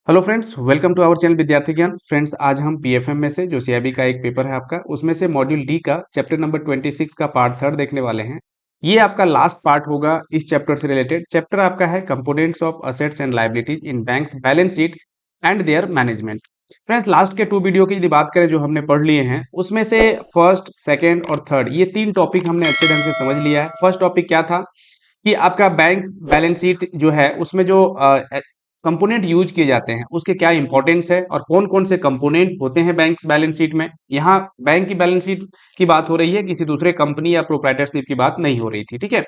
Hello friends, welcome to our channel Vidyarthi Gyan. Friends, आज हम PFM में से जो सीआईबी का एक पेपर है आपका, उसमें से मॉड्यूल डी का चैप्टर नंबर 26 का पार्ट थर्ड देखने वाले हैं। ये आपका लास्ट पार्ट होगा इस चैप्टर से रिलेटेड। चैप्टर आपका है components of assets and liabilities in banks balance sheet and there management. Friends, last के 2 वीडियो की यदि बात करें जो हमने पढ़ लिए हैं, उसमें से फर्स्ट, सेकेंड और थर्ड ये 3 टॉपिक हमने अच्छे ढंग से समझ लिया है। फर्स्ट टॉपिक क्या था कि आपका बैंक बैलेंस शीट जो है उसमें जो कंपोनेंट यूज किए जाते हैं उसके क्या इंपॉर्टेंस है और कौन कौन से कंपोनेंट होते हैं बैंक बैलेंस शीट में। यहाँ बैंक की बैलेंस शीट की बात हो रही है, किसी दूसरे कंपनी या प्रोप्राइटरशिप की बात नहीं हो रही थी। ठीक है,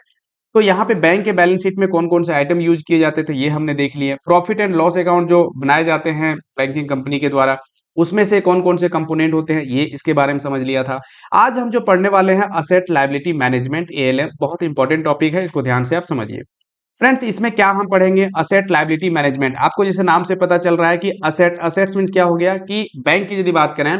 तो यहाँ पे बैंक के बैलेंस शीट में कौन कौन से आइटम यूज किए जाते थे ये हमने देख लिए। प्रॉफिट एंड लॉस अकाउंट जो बनाए जाते हैं बैंकिंग कंपनी के द्वारा, उसमें से कौन कौन से कंपोनेंट होते हैं ये इसके बारे में समझ लिया था। आज हम जो पढ़ने वाले हैं असेट लायबिलिटी मैनेजमेंट एएलएम, बहुत इंपॉर्टेंट टॉपिक है, इसको ध्यान से आप समझिए। फ्रेंड्स, इसमें क्या हम पढ़ेंगे, असेट लायबिलिटी मैनेजमेंट। आपको जैसे नाम से पता चल रहा है कि असेट्स मींस क्या हो गया कि बैंक की यदि बात करें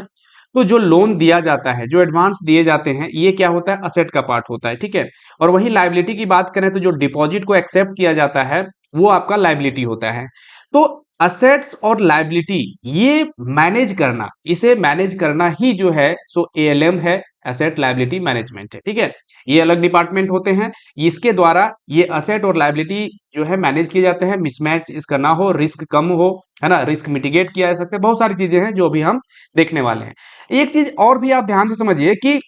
तो जो लोन दिया जाता है, जो एडवांस दिए जाते हैं, ये क्या होता है, असेट का पार्ट होता है। ठीक है, और वही लायबिलिटी की बात करें तो जो डिपॉजिट को एक्सेप्ट किया जाता है वो आपका लायबिलिटी होता है। तो असेट्स और लायबिलिटी ये मैनेज करना, इसे मैनेज करना ही जो है सो एएलएम है, एसेट लायबिलिटी मैनेजमेंट है। ठीक है, ये अलग डिपार्टमेंट होते हैं, इसके द्वारा ये असेट और लायबिलिटी जो है मैनेज किए जाते हैं, मिसमैच इसका ना हो, रिस्क कम हो, है ना, रिस्क मिटिगेट किया जा सकता है। बहुत सारी चीजें हैं जो अभी हम देखने वाले हैं। एक चीज और भी आप ध्यान से समझिए कि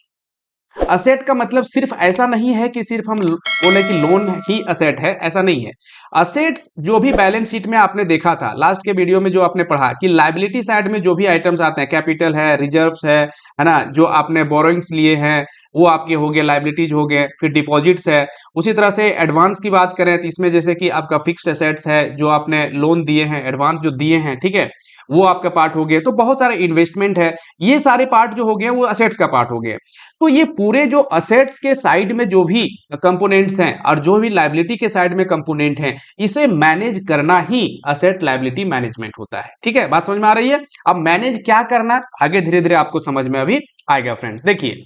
असेट का मतलब सिर्फ ऐसा नहीं है कि सिर्फ हम बोले कि लोन ही असेट है, ऐसा नहीं है। असेट्स जो भी बैलेंस शीट में आपने देखा था लास्ट के वीडियो में, जो आपने पढ़ा कि लायबिलिटी साइड में जो भी आइटम्स आते हैं, कैपिटल है, रिजर्व्स है ना, जो आपने बोरोइंग्स लिए हैं वो आपके हो गए, लायबिलिटीज हो गए, फिर डिपॉजिट्स है। उसी तरह से एडवांस की बात करें तो इसमें जैसे कि आपका फिक्स्ड एसेट्स है, जो आपने लोन दिए हैं, एडवांस जो दिए हैं, ठीक है, वो आपका पार्ट हो गया। तो बहुत सारे इन्वेस्टमेंट है, ये सारे पार्ट जो हो गए वो असेट्स का पार्ट हो गए। तो ये पूरे जो असेट्स के साइड में जो भी कंपोनेंट्स हैं और जो भी लायबिलिटी के साइड में कंपोनेंट हैं, इसे मैनेज करना ही असेट लायबिलिटी मैनेजमेंट होता है। ठीक है, बात समझ में आ रही है। अब मैनेज क्या करना आगे धीरे धीरे आपको समझ में अभी आएगा। फ्रेंड्स, देखिए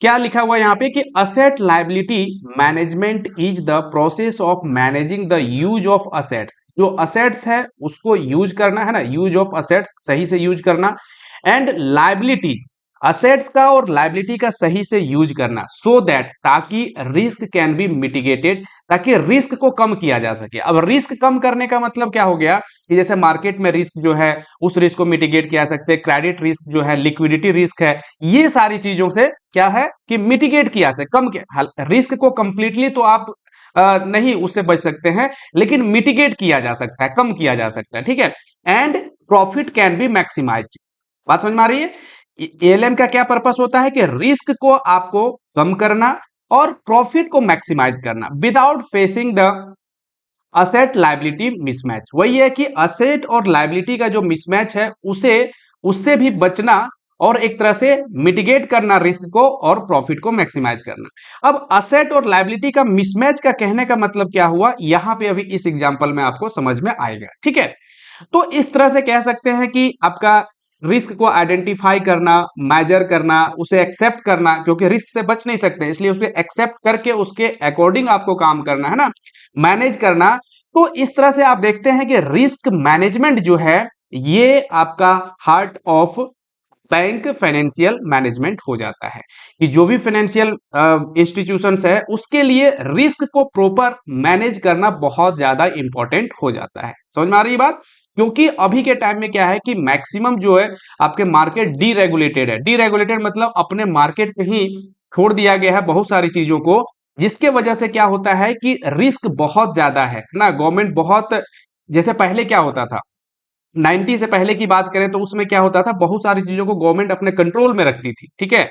क्या लिखा हुआ है यहाँ पे कि asset liability management is the process of managing the use of assets. जो असेट्स है उसको यूज करना है ना, यूज ऑफ असेट्स सही से यूज करना, एंड लायबिलिटीज असेट्स का और लायबिलिटी का सही से यूज करना, सो दैट ताकि रिस्क कैन बी मिटिगेटेड, ताकि रिस्क को कम किया जा सके। अब रिस्क कम करने का मतलब क्या हो गया कि जैसे मार्केट में रिस्क जो है उस रिस्क को मिटिगेट किया जा सकते हैं, क्रेडिट रिस्क जो है, लिक्विडिटी रिस्क है, ये सारी चीजों से क्या है कि मिटिगेट किया जा सकता, कम किया। रिस्क को कंप्लीटली तो आप नहीं उससे बच सकते हैं, लेकिन मिटिगेट किया जा सकता है, कम किया जा सकता है। ठीक है, and profit can be maximize. बात समझ में आ रही है। एएलएम का क्या पर्पस होता है कि रिस्क को आपको कम करना और प्रॉफिट को मैक्सिमाइज करना without facing the asset liability mismatch. वही है कि असेट और लायबिलिटी का जो मिसमैच है उसे उससे भी बचना और एक तरह से मिटिगेट करना रिस्क को और प्रॉफिट को मैक्सिमाइज करना। अब असेट और लायबिलिटी का मिसमैच का कहने का मतलब क्या हुआ, यहां पे अभी इस एग्जांपल में आपको समझ में आएगा। ठीक है, तो इस तरह से कह सकते हैं कि आपका रिस्क को आइडेंटिफाई करना, मेजर करना, उसे एक्सेप्ट करना, क्योंकि रिस्क से बच नहीं सकते इसलिए उसे एक्सेप्ट करके उसके अकॉर्डिंग आपको काम करना है ना, मैनेज करना। तो इस तरह से आप देखते हैं कि रिस्क मैनेजमेंट जो है ये आपका heart of bank financial management हो जाता है कि जो भी फाइनेंशियल इंस्टीट्यूशंस है उसके लिए रिस्क को प्रॉपर मैनेज करना बहुत ज्यादा इंपॉर्टेंट हो जाता है। समझ में आ रही है बात। क्योंकि अभी के टाइम में क्या है कि मैक्सिमम जो है आपके मार्केट डीरेगुलेटेड है। डीरेगुलेटेड मतलब अपने मार्केट पे ही छोड़ दिया गया है बहुत सारी चीजों को, जिसके वजह से क्या होता है कि रिस्क बहुत ज्यादा है ना। गवर्नमेंट बहुत, जैसे पहले क्या होता था 90 से पहले की बात करें तो उसमें क्या होता था, बहुत सारी चीजों को गवर्नमेंट अपने कंट्रोल में रखती थी। ठीक है,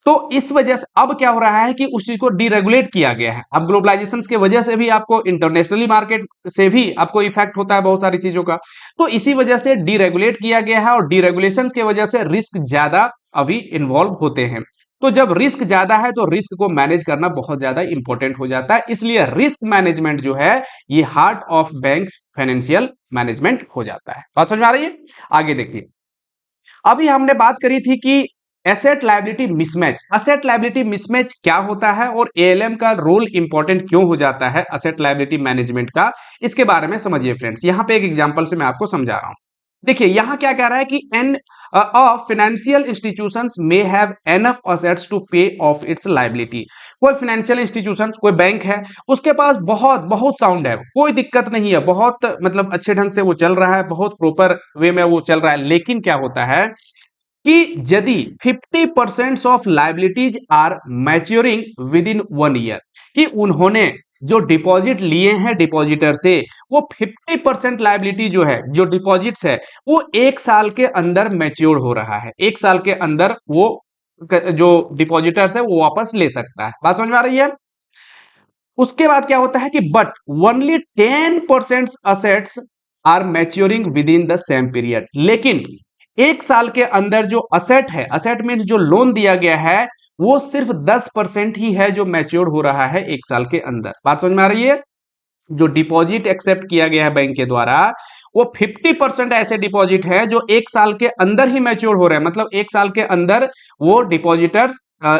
तो इस वजह से अब क्या हो रहा है कि उस चीज को डीरेगुलेट किया गया है। अब ग्लोबलाइजेशन की वजह से भी आपको इंटरनेशनली मार्केट से भी आपको इफेक्ट होता है बहुत सारी चीजों का, तो इसी वजह से डीरेगुलेट किया गया है और डीरेगुलेशन की वजह से रिस्क ज्यादा अभी इन्वॉल्व होते हैं। तो जब रिस्क ज्यादा है तो रिस्क को मैनेज करना बहुत ज्यादा इंपॉर्टेंट हो जाता है, इसलिए रिस्क मैनेजमेंट जो है ये heart of bank financial management हो जाता है। बात समझ में आ रही है। आगे देखिए, अभी हमने बात करी थी कि asset liability mismatch. Asset liability mismatch क्या होता है और एएलएम का रोल इंपॉर्टेंट क्यों हो जाता है एसेट लायबिलिटी मैनेजमेंट का, इसके बारे में समझिए फ्रेंड्स। यहां पे एक एग्जांपल से मैं आपको समझा रहा हूं। देखिए यहां क्या कह रहा है कि an financial institutions may have enough assets to pay off its liability. कोई फाइनेंशियल इंस्टीट्यूशन, कोई बैंक है, उसके पास बहुत बहुत साउंड है, कोई दिक्कत नहीं है, बहुत मतलब अच्छे ढंग से वो चल रहा है, बहुत प्रॉपर वे में वो चल रहा है। लेकिन क्या होता है कि यदि 50% of liabilities are maturing with in 1 year, कि उन्होंने जो डिपॉजिट लिए हैं डिपॉजिटर से, वो 50% लाइबिलिटी जो है, जो डिपॉजिट्स है, वो 1 साल के अंदर मैच्योर हो रहा है। 1 साल के अंदर वो जो डिपॉजिटर्स है वो वापस ले सकता है। बात समझ में आ रही है? उसके बाद क्या होता है कि but only 10% assets are maturing with in the same period. लेकिन 1 साल के अंदर जो असेट है, असेट मीन जो लोन दिया गया है, वो सिर्फ 10% ही है जो मैच्योर हो रहा है 1 साल के अंदर। बात समझ में आ रही है? जो डिपॉजिट एक्सेप्ट किया गया है बैंक के द्वारा, वो 50% ऐसे डिपॉजिट है जो 1 साल के अंदर ही मैच्योर हो रहे हैं। मतलब 1 साल के अंदर वो डिपॉजिटर्स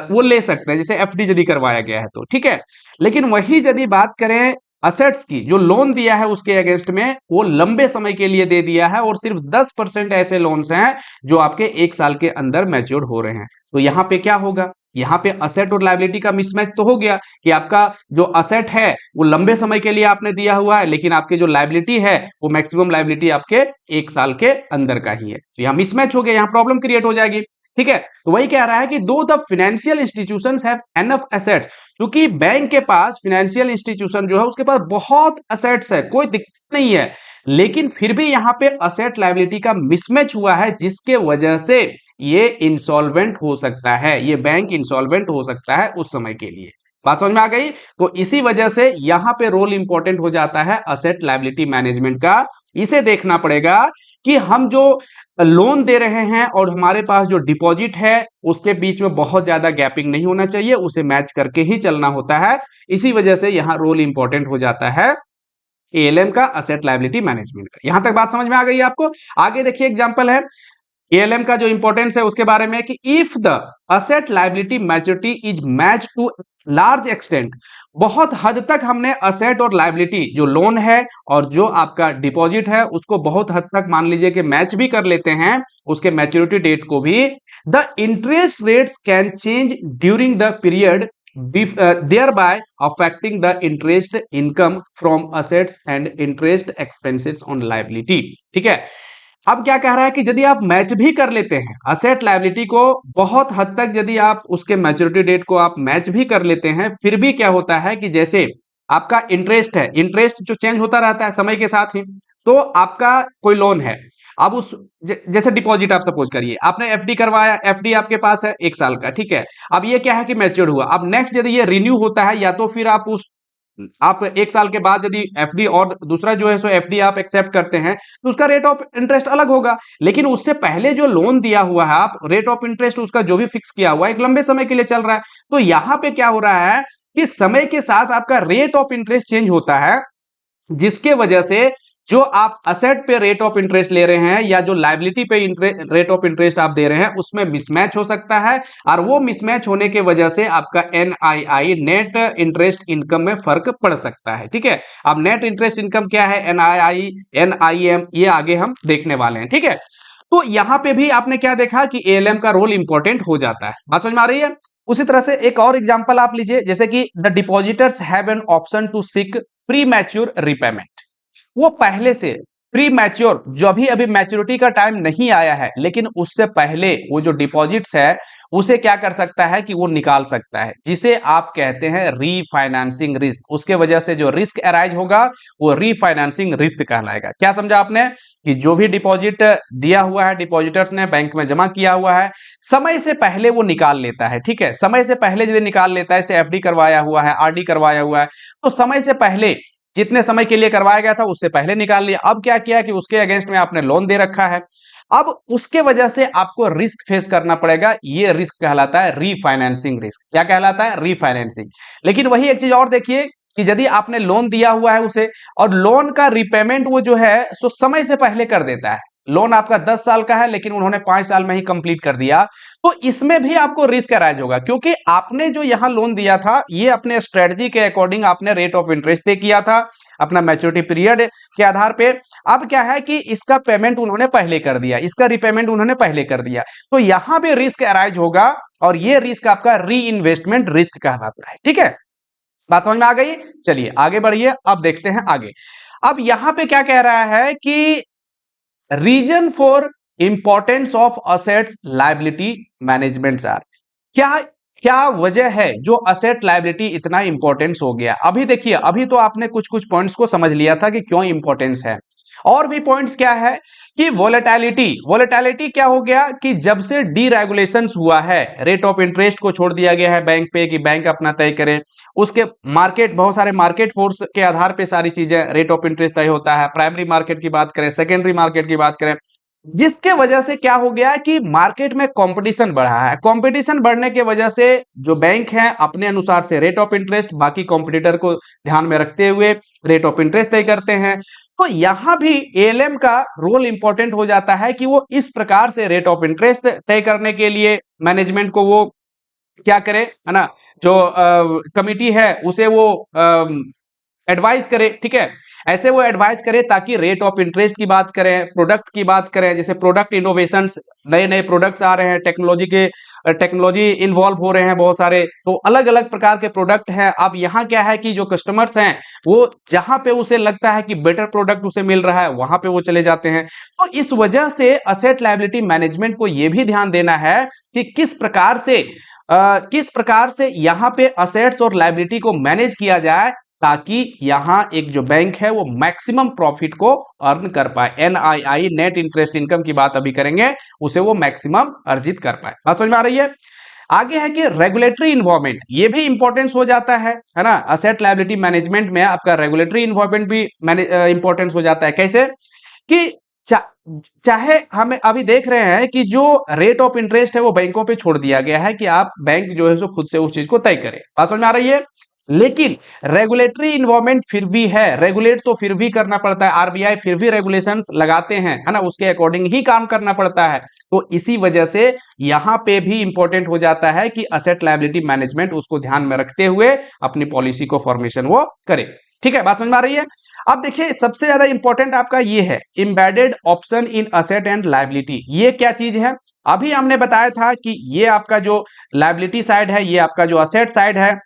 वो ले सकते हैं, जैसे एफडी यदि करवाया गया है तो, ठीक है। लेकिन वही यदि बात करें असेट्स की, जो लोन दिया है उसके अगेंस्ट में, वो लंबे समय के लिए दे दिया है और सिर्फ 10% ऐसे लोन्स हैं जो आपके 1 साल के अंदर मैच्योर हो रहे हैं। तो यहां पे क्या होगा, यहां पे असेट और लायबिलिटी का मिसमैच तो हो गया कि आपका जो असेट है वो लंबे समय के लिए आपने दिया हुआ है, लेकिन आपकी जो लायबिलिटी है वो मैक्सिमम लायबिलिटी आपके 1 साल के अंदर का ही है। तो यहां मिसमैच हो गया, यहां प्रॉब्लम क्रिएट हो जाएगी। ठीक है, तो वही कह रहा है कि दो the financial institutions have enough assets, क्योंकि बैंक के पास, फाइनेंशियल इंस्टीट्यूशन जो है उसके पास बहुत असेट्स है, कोई दिक्कत नहीं है, लेकिन फिर भी यहां पे असेट लायबिलिटी का मिसमैच हुआ है, जिसके वजह से ये इंसॉल्वेंट हो सकता है, ये बैंक इंसॉल्वेंट हो सकता है उस समय के लिए। बात समझ में आ गई? तो इसी वजह से यहां पे रोल इंपॉर्टेंट हो जाता है असेट लायबिलिटी मैनेजमेंट का। इसे देखना पड़ेगा कि हम जो लोन दे रहे हैं और हमारे पास जो डिपॉजिट है उसके बीच में बहुत ज्यादा गैपिंग नहीं होना चाहिए, उसे मैच करके ही चलना होता है। इसी वजह से यहां रोल इंपॉर्टेंट हो जाता है एएलएम का, असेट लायबिलिटी मैनेजमेंट का। यहां तक बात समझ में आ गई आपको? आगे देखिए एग्जांपल है एएलएम का जो इंपॉर्टेंस है उसके बारे में कि if the asset liability maturity is match to large extent, बहुत हद तक हमने असेट और लायबिलिटी, जो लोन है और जो आपका डिपॉजिट है, उसको बहुत हद तक मान लीजिए कि मैच भी कर लेते हैं, उसके मैच्योरिटी डेट को भी। The interest rates can change during the period, thereby affecting the interest income from assets and interest expenses on liability। ठीक है, अब क्या कह रहा है कि यदि आप मैच भी कर लेते हैं असेट लायबिलिटी को, बहुत हद तक यदि आप उसके मैच्योरिटी डेट को आप मैच भी कर लेते हैं, फिर भी क्या होता है कि जैसे आपका इंटरेस्ट है, इंटरेस्ट जो चेंज होता रहता है समय के साथ ही, तो आपका कोई लोन है, अब उस जैसे डिपॉजिट आप सपोज करिए आपने एफडी करवाया, एफडी आपके पास है 1 साल का, ठीक है। अब ये क्या है कि मैच्योर हुआ, अब नेक्स्ट यदि ये रिन्यू होता है, या तो फिर आप 1 साल के बाद यदि एफडी और दूसरा जो है सो एफडी आप एक्सेप्ट करते हैं, तो उसका रेट ऑफ इंटरेस्ट अलग होगा। लेकिन उससे पहले जो लोन दिया हुआ है आप, रेट ऑफ इंटरेस्ट उसका जो भी फिक्स किया हुआ है, एक लंबे समय के लिए चल रहा है। तो यहां पे क्या हो रहा है कि समय के साथ आपका रेट ऑफ इंटरेस्ट चेंज होता है, जिसके वजह से जो आप असेट पे रेट ऑफ इंटरेस्ट ले रहे हैं या जो लायबिलिटी पे रेट ऑफ इंटरेस्ट आप दे रहे हैं, उसमें मिसमैच हो सकता है। और वो मिसमैच होने के वजह से आपका एनआईआई, नेट इंटरेस्ट इनकम में फर्क पड़ सकता है। ठीक है, अब नेट इंटरेस्ट इनकम क्या है, एनआईआई, एनआईएम, ये आगे हम देखने वाले हैं। ठीक है, तो यहां पे भी आपने क्या देखा कि एएलएम का रोल इंपॉर्टेंट हो जाता है। बात समझ में आ रही है? उसी तरह से एक और एग्जांपल आप लीजिए, जैसे कि the depositors have an option to seek premature repayment. वो पहले से प्री मैच्योर, जो अभी अभी मैच्योरिटी का टाइम नहीं आया है, लेकिन उससे पहले वो जो डिपॉजिट्स है उसे क्या कर सकता है कि वो निकाल सकता है, जिसे आप कहते हैं रीफाइनेंसिंग रिस्क। उसके वजह से जो रिस्क अराइज होगा वो रीफाइनेंसिंग रिस्क कहलाएगा। क्या समझा आपने? कि जो भी डिपॉजिट दिया हुआ है, डिपॉजिटर्स ने बैंक में जमा किया हुआ है, समय से पहले वो निकाल लेता है। ठीक है, समय से पहले यदि निकाल लेता है, जैसे एफडी करवाया हुआ है, आरडी करवाया हुआ है, तो समय से पहले, जितने समय के लिए करवाया गया था उससे पहले निकाल लिया। अब क्या किया कि उसके अगेंस्ट में आपने लोन दे रखा है, अब उसके वजह से आपको रिस्क फेस करना पड़ेगा। ये रिस्क कहलाता है रीफाइनेंसिंग रिस्क। क्या कहलाता है? रीफाइनेंसिंग। लेकिन वही एक चीज और देखिए कि यदि आपने लोन दिया हुआ है उसे, और लोन का रिपेमेंट वो जो है सो समय से पहले कर देता है, लोन आपका 10 साल का है लेकिन उन्होंने 5 साल में ही कंप्लीट कर दिया, तो इसमें भी आपको रिस्क अराइज होगा, क्योंकि आपने जो यहां लोन दिया था ये अपने स्ट्रेटजी के अकॉर्डिंग आपने रेट ऑफ इंटरेस्ट तय किया था अपना मैच्योरिटी पीरियड के आधार पे। अब क्या है कि इसका पेमेंट उन्होंने पहले कर दिया, इसका रिपेमेंट उन्होंने पहले कर दिया, तो यहां पे रिस्क अराइज होगा और ये रिस्क आपका री इन्वेस्टमेंट रिस्क कहलाता है। ठीक है, बात समझ में आ गई। चलिए आगे बढ़िए, अब देखते हैं आगे। अब यहां पे क्या कह रहा है कि reason for importance of assets liability management are, क्या क्या वजह है जो असेट लायबिलिटी इतना इंपॉर्टेंस हो गया। अभी देखिए, अभी तो आपने कुछ कुछ पॉइंट्स को समझ लिया था कि क्यों इंपॉर्टेंस है, और भी पॉइंट्स क्या है कि वोलेटिलिटी, वोलेटिलिटी क्या हो गया कि जब से डीरेगुलेशंस हुआ है, रेट ऑफ इंटरेस्ट को छोड़ दिया गया है बैंक पे कि बैंक अपना तय करे, उसके मार्केट, बहुत सारे मार्केट फोर्स के आधार पे सारी चीजें रेट ऑफ इंटरेस्ट तय होता है। प्राइमरी मार्केट की बात करें, सेकेंडरी मार्केट की बात करें, जिसके वजह से क्या हो गया है कि मार्केट में कंपटीशन बढ़ा है। कंपटीशन बढ़ने की वजह से जो बैंक हैं अपने अनुसार से रेट ऑफ इंटरेस्ट बाकी कंपटीटर को ध्यान में रखते हुए रेट ऑफ इंटरेस्ट तय करते हैं। तो यहां भी एएलएम का रोल इंपॉर्टेंट हो जाता है कि वो इस प्रकार से रेट ऑफ इंटरेस्ट तय करने के लिए मैनेजमेंट को वो क्या करे, है ना, जो कमिटी है उसे वो एडवाइस करे। ठीक है, ऐसे वो एडवाइस करे ताकि रेट ऑफ इंटरेस्ट की बात करें, प्रोडक्ट की बात करें, जैसे प्रोडक्ट इनोवेशंस, नए नए प्रोडक्ट्स आ रहे हैं, टेक्नोलॉजी इन्वॉल्व हो रहे हैं बहुत सारे, तो अलग अलग प्रकार के प्रोडक्ट हैं। अब यहाँ क्या है कि जो कस्टमर्स हैं वो जहां पे उसे लगता है कि बेटर प्रोडक्ट उसे मिल रहा है वहां पे वो चले जाते हैं। तो इस वजह से असेट लायबिलिटी मैनेजमेंट को यह भी ध्यान देना है कि किस प्रकार से यहाँ पे असेट्स और लायबिलिटी को मैनेज किया जाए ताकि यहां एक जो बैंक है वो मैक्सिमम प्रॉफिट को अर्न कर पाए। एनआईआई, नेट इंटरेस्ट इनकम की बात अभी करेंगे, उसे वो मैक्सिमम अर्जित कर पाए। बात समझ में आ रही है। आगे है कि रेगुलेटरी इन्वॉल्वमेंट, ये भी इंपॉर्टेंस हो जाता है ना, असेट लायबिलिटी मैनेजमेंट में आपका रेगुलेटरी इन्वॉल्वमेंट भी इंपॉर्टेंस हो जाता है। कैसे कि चा, चाहे हम अभी देख रहे हैं कि जो रेट ऑफ इंटरेस्ट है वो बैंकों पे छोड़ दिया गया है कि आप बैंक जो है सो खुद से उस चीज को तय करें। बात समझ में आ रही है। लेकिन रेगुलेटरी इन्वॉल्वमेंट फिर भी है, रेगुलेट तो फिर भी करना पड़ता है, आरबीआई फिर भी रेगुलेशंस लगाते हैं, है ना, उसके अकॉर्डिंग ही काम करना पड़ता है। तो इसी वजह से यहां पे भी इंपॉर्टेंट हो जाता है कि असेट लायबिलिटी मैनेजमेंट उसको ध्यान में रखते हुए अपनी पॉलिसी को फॉर्मेशन वो करे। ठीक है, बात समझ में आ रही है। अब देखिए सबसे ज्यादा इंपॉर्टेंट आपका ये है embedded option in asset and liability. ये क्या चीज है, अभी हमने बताया था कि ये आपका जो लायबिलिटी साइड है, ये आपका जो असेट साइड है।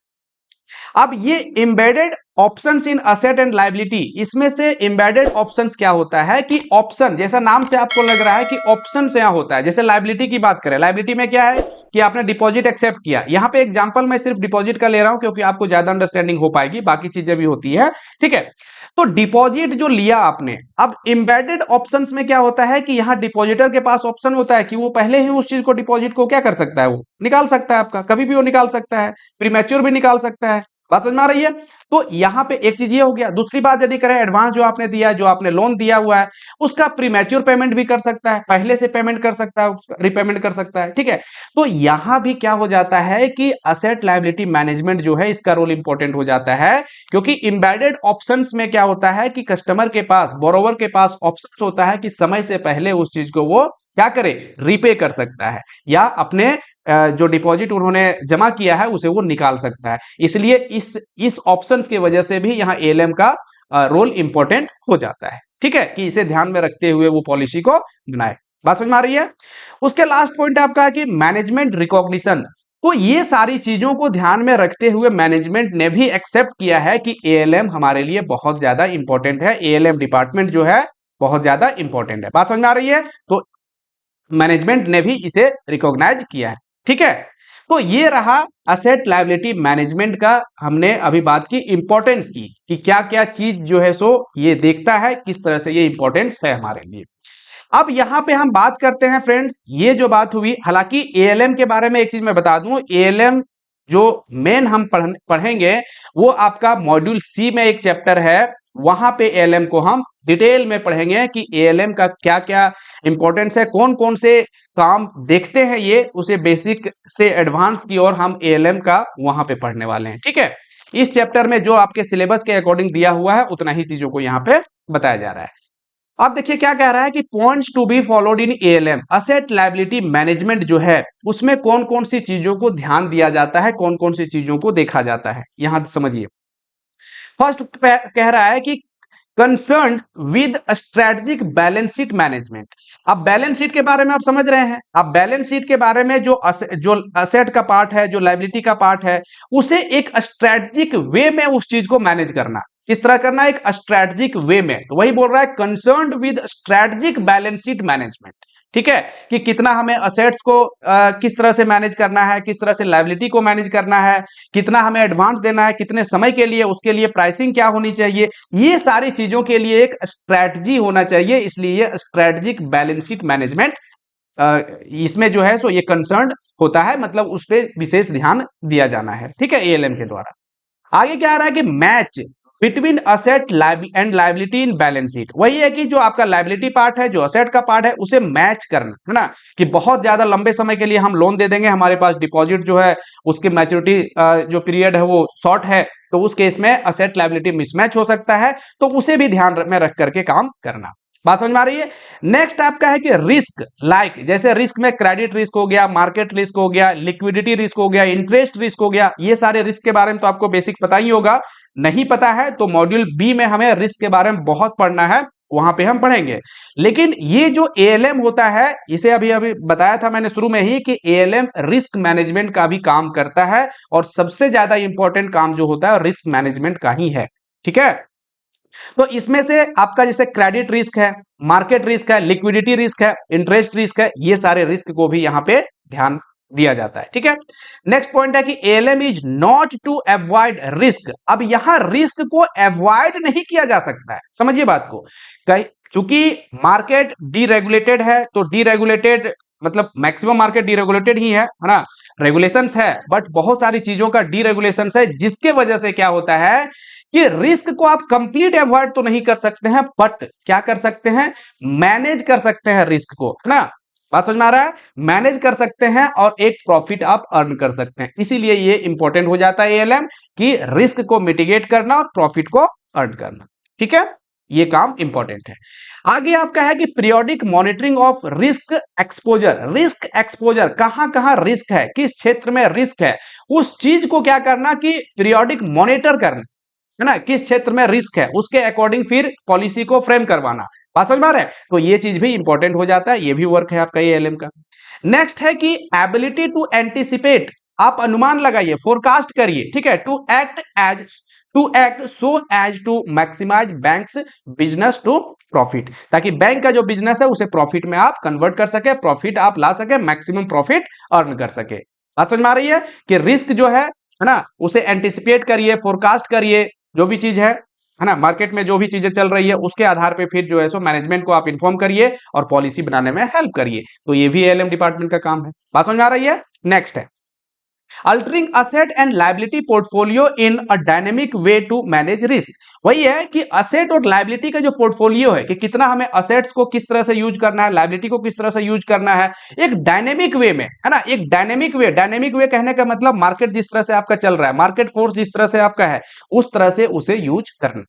अब ये embedded options in asset and liability, इसमें से एम्बेडेड ऑप्शंस क्या होता है कि ऑप्शन, जैसा नाम से आपको लग रहा है कि ऑप्शन से यहां होता है। जैसे लायबिलिटी की बात करें, लायबिलिटी में क्या है कि आपने डिपॉजिट एक्सेप्ट किया। यहां पे एग्जांपल मैं सिर्फ डिपॉजिट का ले रहा हूं क्योंकि आपको ज्यादा अंडरस्टैंडिंग हो पाएगी, बाकी चीजें भी होती है। ठीक है, तो डिपॉजिट जो लिया आपने, अब एम्बेडेड ऑप्शंस में क्या होता है कि यहां डिपॉजिटर के पास ऑप्शन होता है कि वो पहले ही उस चीज को, डिपॉजिट को क्या कर सकता है, वो निकाल सकता है आपका, कभी भी वो निकाल सकता है, प्रीमैच्योर भी निकाल सकता है। बात समझ में आ रही है। तो यहां पे एक चीज ये हो गया। दूसरी बात यदि करें, एडवांस जो आपने दिया, जो आपने लोन दिया हुआ है, उसका प्रीमैच्योर पेमेंट भी कर सकता है, पहले से पेमेंट कर सकता है, रिपेमेंट कर सकता है। ठीक है, तो यहां भी क्या हो जाता है कि असेट लायबिलिटी मैनेजमेंट जो है इसका रोल इंपॉर्टेंट हो जाता है, क्योंकि एम्बेडेड ऑप्शंस में क्या होता है कि कस्टमर के पास, बोरोवर के पास ऑप्शन होता है कि समय से पहले उस चीज को वो क्या करे, रीपे कर सकता है, या अपने जो डिपॉजिट उन्होंने जमा किया है उसे वो निकाल सकता है। इसलिए इस ऑप्शंस की वजह से भी यहाँ एएलएम का रोल इंपॉर्टेंट हो जाता है। ठीक है, कि इसे ध्यान में रखते हुए वो पॉलिसी को बनाए। बात समझ में आ रही है। उसके लास्ट पॉइंट आपका है कि मैनेजमेंट रिकॉग्निशन। तो ये सारी चीजों को ध्यान में रखते हुए मैनेजमेंट ने भी एक्सेप्ट किया है कि एएलएम हमारे लिए बहुत ज्यादा इंपॉर्टेंट है, एएलएम डिपार्टमेंट जो है बहुत ज्यादा इंपॉर्टेंट है। बात समझ में आ रही है। तो मैनेजमेंट ने भी इसे रिकॉग्नाइज किया है। ठीक है, तो ये रहा असेट लायबिलिटी मैनेजमेंट का, हमने अभी बात की इंपॉर्टेंस की कि क्या क्या चीज जो है सो ये देखता है, किस तरह से ये इंपॉर्टेंस है हमारे लिए। अब यहां पे हम बात करते हैं फ्रेंड्स, ये जो बात हुई, हालांकि एएलएम के बारे में एक चीज मैं बता दूं, एएलएम जो मेन हम पढ़ेंगे वो आपका मॉड्यूल सी में एक चैप्टर है, वहां पे एएलएम को हम डिटेल में पढ़ेंगे कि एएलएम का क्या क्या इंपॉर्टेंस है, कौन कौन से काम देखते हैं ये, उसे बेसिक से एडवांस की ओर हम एएलएम का वहां पे पढ़ने वाले हैं। ठीक है, इस चैप्टर में जो आपके सिलेबस के अकॉर्डिंग दिया हुआ है उतना ही चीजों को यहाँ पे बताया जा रहा है। अब देखिए क्या कह रहा है कि points to be followed in ALM asset liability management जो है उसमें कौन कौन सी चीजों को ध्यान दिया जाता है, कौन कौन सी चीजों को देखा जाता है, यहां समझिए। फर्स्ट कह रहा है कि concern with strategic balance sheet management. अब बैलेंस शीट के बारे में आप समझ रहे हैं, अब बैलेंस शीट के बारे में जो असेट का पार्ट है, जो लायबिलिटी का पार्ट है, उसे एक स्ट्रेटेजिक वे में उस चीज को मैनेज करना। किस तरह करना, एक स्ट्रेटेजिक वे में। तो वही बोल रहा है concern with strategic balance sheet management. ठीक है, कि कितना हमें असेट्स को किस तरह से मैनेज करना है, किस तरह से लायबिलिटी को मैनेज करना है, कितना हमें एडवांस देना है, कितने समय के लिए, उसके लिए प्राइसिंग क्या होनी चाहिए, ये सारी चीजों के लिए एक स्ट्रैटेजी होना चाहिए। इसलिए ये स्ट्रैटेजिक बैलेंस शीट मैनेजमेंट इसमें जो है सो ये कंसर्न होता है, मतलब उस पर विशेष ध्यान दिया जाना है। ठीक है, एएलएम के द्वारा। आगे क्या आ रहा है कि match between asset and liability in balance sheet. वही है कि जो आपका लायबिलिटी पार्ट है, जो असेट का पार्ट है, उसे मैच करना है ना, कि बहुत ज्यादा लंबे समय के लिए हम लोन दे देंगे, हमारे पास डिपॉजिट जो है उसकी मैच्योरिटी जो पीरियड है वो शॉर्ट है, तो उस केस में असेट लायबिलिटी मिसमैच हो सकता है, तो उसे भी ध्यान में रख करके काम करना। बात समझ में आ रही है। नेक्स्ट आपका है कि रिस्क, लाइक जैसे रिस्क में क्रेडिट रिस्क हो गया, मार्केट रिस्क हो गया, लिक्विडिटी रिस्क हो गया, इंटरेस्ट रिस्क हो गया, ये सारे रिस्क के बारे में तो आपको बेसिक पता ही होगा। नहीं पता है तो मॉड्यूल बी में हमें रिस्क के बारे में बहुत पढ़ना है, वहां पे हम पढ़ेंगे। लेकिन ये जो एएलएम होता है, इसे अभी अभी बताया था मैंने शुरू में ही कि एएलएम रिस्क मैनेजमेंट का भी काम करता है, और सबसे ज्यादा इंपॉर्टेंट काम जो होता है रिस्क मैनेजमेंट का ही है। ठीक है, तो इसमें से आपका जैसे क्रेडिट रिस्क है, मार्केट रिस्क है, लिक्विडिटी रिस्क है, इंटरेस्ट रिस्क है, ये सारे रिस्क को भी यहां पे ध्यान दिया जाता है। ठीक है, नेक्स्ट पॉइंट है कि ALM is not to avoid risk. अब यहां रिस्क को अवॉइड नहीं किया जा सकता है, समझिए बात को। चूंकि मार्केट डीरेगुलेटेड है, तो डीरेगुलेटेड मतलब मैक्सिमम मार्केट डीरेगुलेटेड ही है ना, रेगुलेशंस है, बट बहुत सारी चीजों का डीरेगुलेशंस है, जिसके वजह से क्या होता है कि रिस्क को आप कंप्लीट अवॉइड तो नहीं कर सकते हैं, बट क्या कर सकते हैं, मैनेज कर सकते हैं रिस्क को, है ना। बात समझ में आ रहा है, मैनेज कर सकते हैं और एक प्रॉफिट आप अर्न कर सकते हैं। इसीलिए ये इंपॉर्टेंट हो जाता है एएलएम, कि रिस्क को मिटिगेट करना और प्रॉफिट को अर्न करना। ठीक है, ये काम इंपॉर्टेंट है। आगे आपका है कि periodic monitoring of risk exposure. Risk exposure, कहां कहां रिस्क है, किस क्षेत्र में रिस्क है, उस चीज को क्या करना कि पीरियोडिक मॉनिटर करना, है ना, किस क्षेत्र में रिस्क है, उसके अकॉर्डिंग फिर पॉलिसी को फ्रेम करवाना। बात समझ में आ रहा है, तो ये चीज भी इंपॉर्टेंट हो जाता है, ये भी वर्क है आपका एएलएम का। नेक्स्ट है कि एबिलिटी टू एंटिसिपेट, आप अनुमान लगाइए, फोरकास्ट करिए। ठीक है, to act so as to maximize banks business to profit, ताकि बैंक का जो बिजनेस है उसे प्रॉफिट में आप कन्वर्ट कर सके, प्रॉफिट आप ला सके, मैक्सिमम प्रॉफिट अर्न कर सके। बात समझ में आ रही है कि रिस्क जो है ना, उसे एंटिसिपेट करिए, फोरकास्ट करिए, जो भी चीज है ना, मार्केट में जो भी चीजें चल रही है उसके आधार पे फिर जो है सो मैनेजमेंट को आप इन्फॉर्म करिए और पॉलिसी बनाने में हेल्प करिए। तो ये भी एएलएम डिपार्टमेंट का काम है। बात समझ में आ रही है। नेक्स्ट है altering asset and liability portfolio in a dynamic way to manage risk. वही है कि असेट और लायबिलिटी का जो पोर्टफोलियो है, कि कितना हमें असेट्स को किस तरह से यूज करना है, लायबिलिटी को किस तरह से यूज करना है, एक डायनेमिक वे में, है ना, एक डायनेमिक वे। डायनेमिक वे कहने का मतलब मार्केट जिस तरह से आपका चल रहा है, मार्केट फोर्स जिस तरह से आपका है, उस तरह से उसे यूज करना।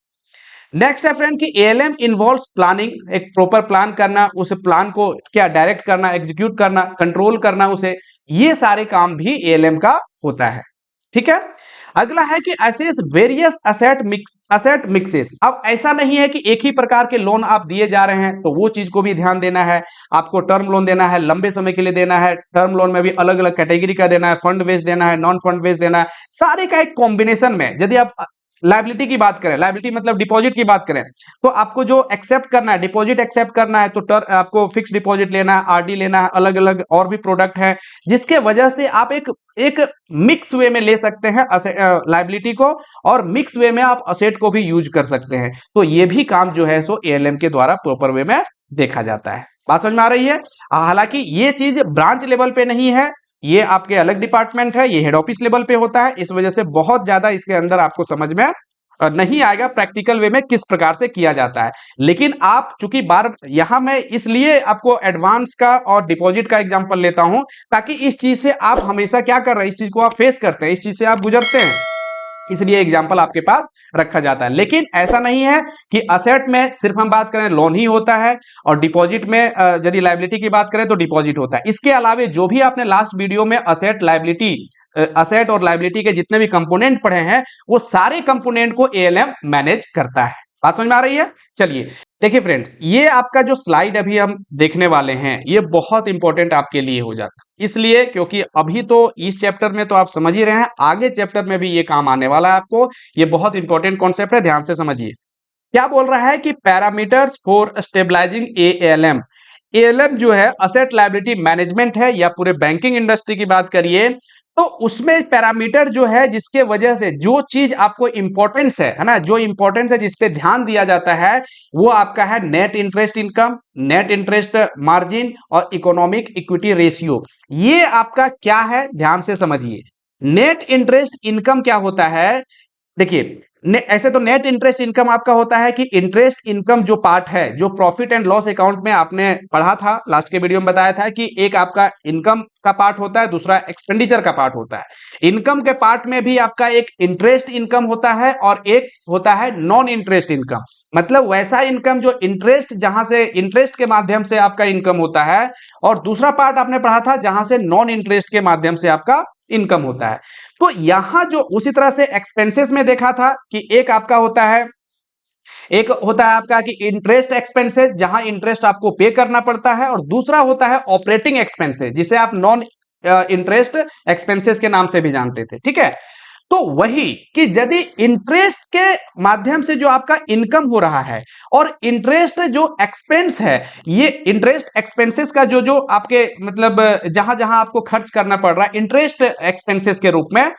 नेक्स्ट है फ्रेंड कि एएलएम इन्वॉल्व्स प्लानिंग, एक प्रॉपर प्लान करना, उस प्लान को क्या डायरेक्ट करना, एग्जीक्यूट करना, कंट्रोल करना उसे, ये सारे काम भी एएलएम का होता है। ठीक है, अगला है कि असेस वेरियस असेट मिक्सेस। अब ऐसा नहीं है कि एक ही प्रकार के लोन आप दिए जा रहे हैं, तो वो चीज को भी ध्यान देना है। आपको टर्म लोन देना है, लंबे समय के लिए देना है, टर्म लोन में भी अलग अलग कैटेगरी का देना है, फंड बेस्ड देना है, नॉन फंड बेस्ड देना है, सारे का एक कॉम्बिनेशन में। यदि आप लायबिलिटी की बात करें, लायबिलिटी मतलब डिपॉजिट की बात करें, तो आपको जो एक्सेप्ट करना है, डिपॉजिट एक्सेप्ट करना है, तो आपको फिक्स डिपॉजिट लेना है, आरडी लेना है, अलग अलग और भी प्रोडक्ट है, जिसके वजह से आप एक मिक्स वे में ले सकते हैं लायबिलिटी को, और मिक्स वे में आप असेट को भी यूज कर सकते हैं। तो ये भी काम जो है सो एएलएम के द्वारा प्रॉपर वे में देखा जाता है। बात समझ में आ रही है। हालांकि ये चीज ब्रांच लेवल पे नहीं है, ये आपके अलग डिपार्टमेंट है, ये हेड ऑफिस लेवल पे होता है, इस वजह से बहुत ज्यादा इसके अंदर आपको समझ में नहीं आएगा प्रैक्टिकल वे में किस प्रकार से किया जाता है। लेकिन आप चूंकि बार यहां मैं इसलिए आपको एडवांस का और डिपॉजिट का एग्जांपल लेता हूं, ताकि इस चीज से आप हमेशा क्या कर रहे हैं, इस चीज को आप फेस करते हैं, इस चीज से आप गुजरते हैं, इसलिए एग्जाम्पल आपके पास रखा जाता है। लेकिन ऐसा नहीं है कि असेट में सिर्फ हम बात करें लोन ही होता है और डिपॉजिट में यदि लायबिलिटी की बात करें तो डिपॉजिट होता है। इसके अलावा जो भी आपने लास्ट वीडियो में असेट और लायबिलिटी के जितने भी कंपोनेंट पढ़े हैं वो सारे कंपोनेंट को एएलएम मैनेज करता है। बात समझ में आ रही है? चलिए देखिए फ्रेंड्स, ये आपका जो स्लाइड अभी हम देखने वाले हैं ये बहुत इंपॉर्टेंट आपके लिए हो जाता है, इसलिए क्योंकि अभी तो इस चैप्टर में तो आप समझ ही रहे हैं, आगे चैप्टर में भी ये काम आने वाला है आपको। ये बहुत इंपॉर्टेंट कॉन्सेप्ट है, ध्यान से समझिए। क्या बोल रहा है कि parameters for stabilizing ALM. ALM जो है असेट लायबिलिटी मैनेजमेंट है, या पूरे बैंकिंग इंडस्ट्री की बात करिए तो उसमें पैरामीटर जो है जिसके वजह से जो चीज आपको इंपॉर्टेंस है ना, जो इंपॉर्टेंस है जिस पे ध्यान दिया जाता है वो आपका है net interest income, net interest margin और इकोनॉमिक इक्विटी रेशियो। ये आपका क्या है, ध्यान से समझिए। नेट इंटरेस्ट इनकम क्या होता है, देखिए ऐसे तो नेट इंटरेस्ट इनकम आपका होता है कि इंटरेस्ट इनकम जो पार्ट है, जो प्रॉफिट एंड लॉस अकाउंट में आपने पढ़ा था, लास्ट के वीडियो में बताया था कि एक आपका इनकम का पार्ट होता है, दूसरा एक्सपेंडिचर का पार्ट होता है। इनकम के पार्ट में भी आपका एक इंटरेस्ट इनकम होता है और एक होता है नॉन इंटरेस्ट इनकम, मतलब वैसा इनकम जो इंटरेस्ट, जहां से इंटरेस्ट के माध्यम से आपका इनकम होता है, और दूसरा पार्ट आपने पढ़ा था जहां से नॉन इंटरेस्ट के माध्यम से आपका इनकम होता है। तो यहां जो उसी तरह से एक्सपेंसेस में देखा था कि एक आपका होता है, एक होता है आपका कि इंटरेस्ट एक्सपेंसेस जहां इंटरेस्ट आपको पे करना पड़ता है, और दूसरा होता है ऑपरेटिंग एक्सपेंसेस जिसे आप नॉन इंटरेस्ट एक्सपेंसेस के नाम से भी जानते थे। ठीक है, तो वही कि यदि इंटरेस्ट के माध्यम से जो आपका इनकम हो रहा है और इंटरेस्ट जो एक्सपेंस है, ये इंटरेस्ट एक्सपेंसेस का जो जो आपके मतलब जहां जहां आपको खर्च करना पड़ रहा है इंटरेस्ट एक्सपेंसेस के रूप में,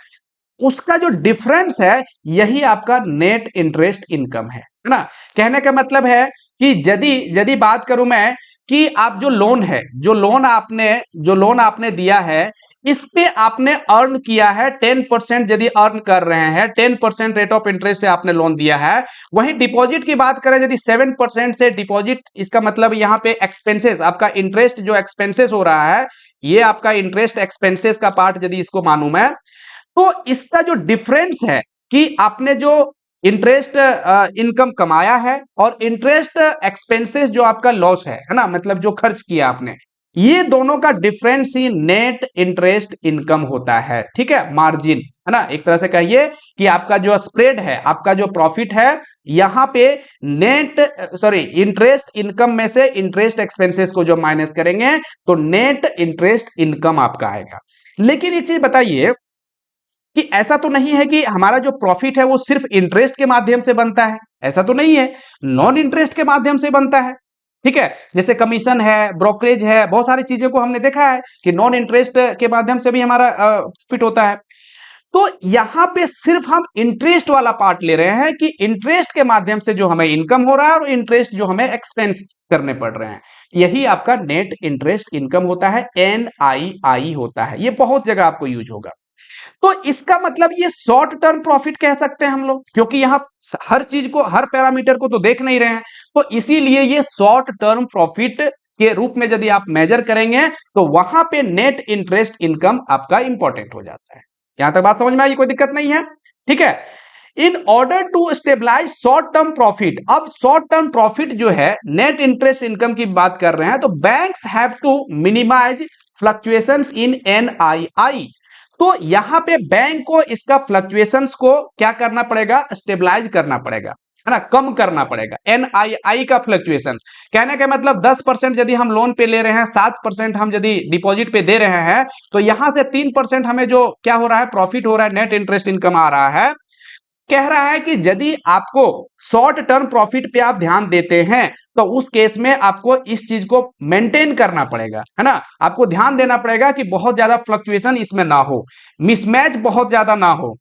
उसका जो डिफरेंस है यही आपका नेट इंटरेस्ट इनकम है ना। कहने का मतलब है कि यदि यदि बात करूं मैं कि आप जो लोन है, जो लोन आपने दिया है, इस पे आपने अर्न किया है 10%, यदि अर्न कर रहे हैं 10% रेट ऑफ इंटरेस्ट से आपने लोन दिया है। वहीं डिपॉजिट की बात करें यदि 7% से डिपॉजिट, इसका मतलब यहाँ पे एक्सपेंसेस, आपका इंटरेस्ट जो एक्सपेंसेस हो रहा है, ये आपका इंटरेस्ट एक्सपेंसेस का पार्ट यदि इसको मानूं मैं, तो इसका जो डिफरेंस है कि आपने जो इंटरेस्ट इनकम कमाया है और इंटरेस्ट एक्सपेंसेस जो आपका लॉस है ना, मतलब जो खर्च किया आपने, ये दोनों का डिफरेंस ही नेट इंटरेस्ट इनकम होता है। ठीक है, मार्जिन है ना, एक तरह से कहिए कि आपका जो स्प्रेड है, आपका जो प्रॉफिट है, यहां पे इंटरेस्ट इनकम में से इंटरेस्ट एक्सपेंसेस को जो माइनस करेंगे तो नेट इंटरेस्ट इनकम आपका आएगा। लेकिन एक चीज बताइए कि ऐसा तो नहीं है कि हमारा जो प्रॉफिट है वो सिर्फ इंटरेस्ट के माध्यम से बनता है, ऐसा तो नहीं है, नॉन इंटरेस्ट के माध्यम से बनता है। ठीक है, जैसे कमीशन है, ब्रोकरेज है, बहुत सारी चीजें को हमने देखा है कि नॉन इंटरेस्ट के माध्यम से भी हमारा प्रॉफिट होता है। तो यहां पे सिर्फ हम इंटरेस्ट वाला पार्ट ले रहे हैं कि इंटरेस्ट के माध्यम से जो हमें इनकम हो रहा है और इंटरेस्ट जो हमें एक्सपेंस करने पड़ रहे हैं, यही आपका नेट इंटरेस्ट इनकम होता है, NII होता है। ये बहुत जगह आपको यूज होगा। तो इसका मतलब ये शॉर्ट टर्म प्रॉफिट कह सकते हैं हम लोग, क्योंकि यहां हर चीज को, हर पैरामीटर को तो देख नहीं रहे हैं, तो इसीलिए ये शॉर्ट टर्म प्रॉफिट के रूप में यदि आप मेजर करेंगे तो वहां पे नेट इंटरेस्ट इनकम आपका इंपॉर्टेंट हो जाता है। यहां तक बात समझ में आई, कोई दिक्कत नहीं है? ठीक है, in order to stabilize short term profit, अब शॉर्ट टर्म प्रॉफिट जो है नेट इंटरेस्ट इनकम की बात कर रहे हैं, तो banks have to minimize fluctuations in NII। तो यहां पे बैंक को इसका फ्लक्चुएशंस को क्या करना पड़ेगा, स्टेबलाइज करना पड़ेगा, है ना, कम करना पड़ेगा। NII का फ्लक्चुएशन कहने का मतलब 10% यदि हम लोन पे ले रहे हैं, 7% हम यदि डिपॉजिट पे दे रहे हैं, तो यहां से 3% हमें जो क्या हो रहा है, प्रॉफिट हो रहा है, नेट इंटरेस्ट इनकम आ रहा है। कह रहा है कि यदि आपको शॉर्ट टर्म प्रॉफिट पे आप ध्यान देते हैं तो उस केस में आपको इस चीज को मेंटेन करना पड़ेगा, है ना, आपको ध्यान देना पड़ेगा कि बहुत ज्यादा फ्लक्चुएशन इसमें ना हो, मिसमैच बहुत ज्यादा ना हो।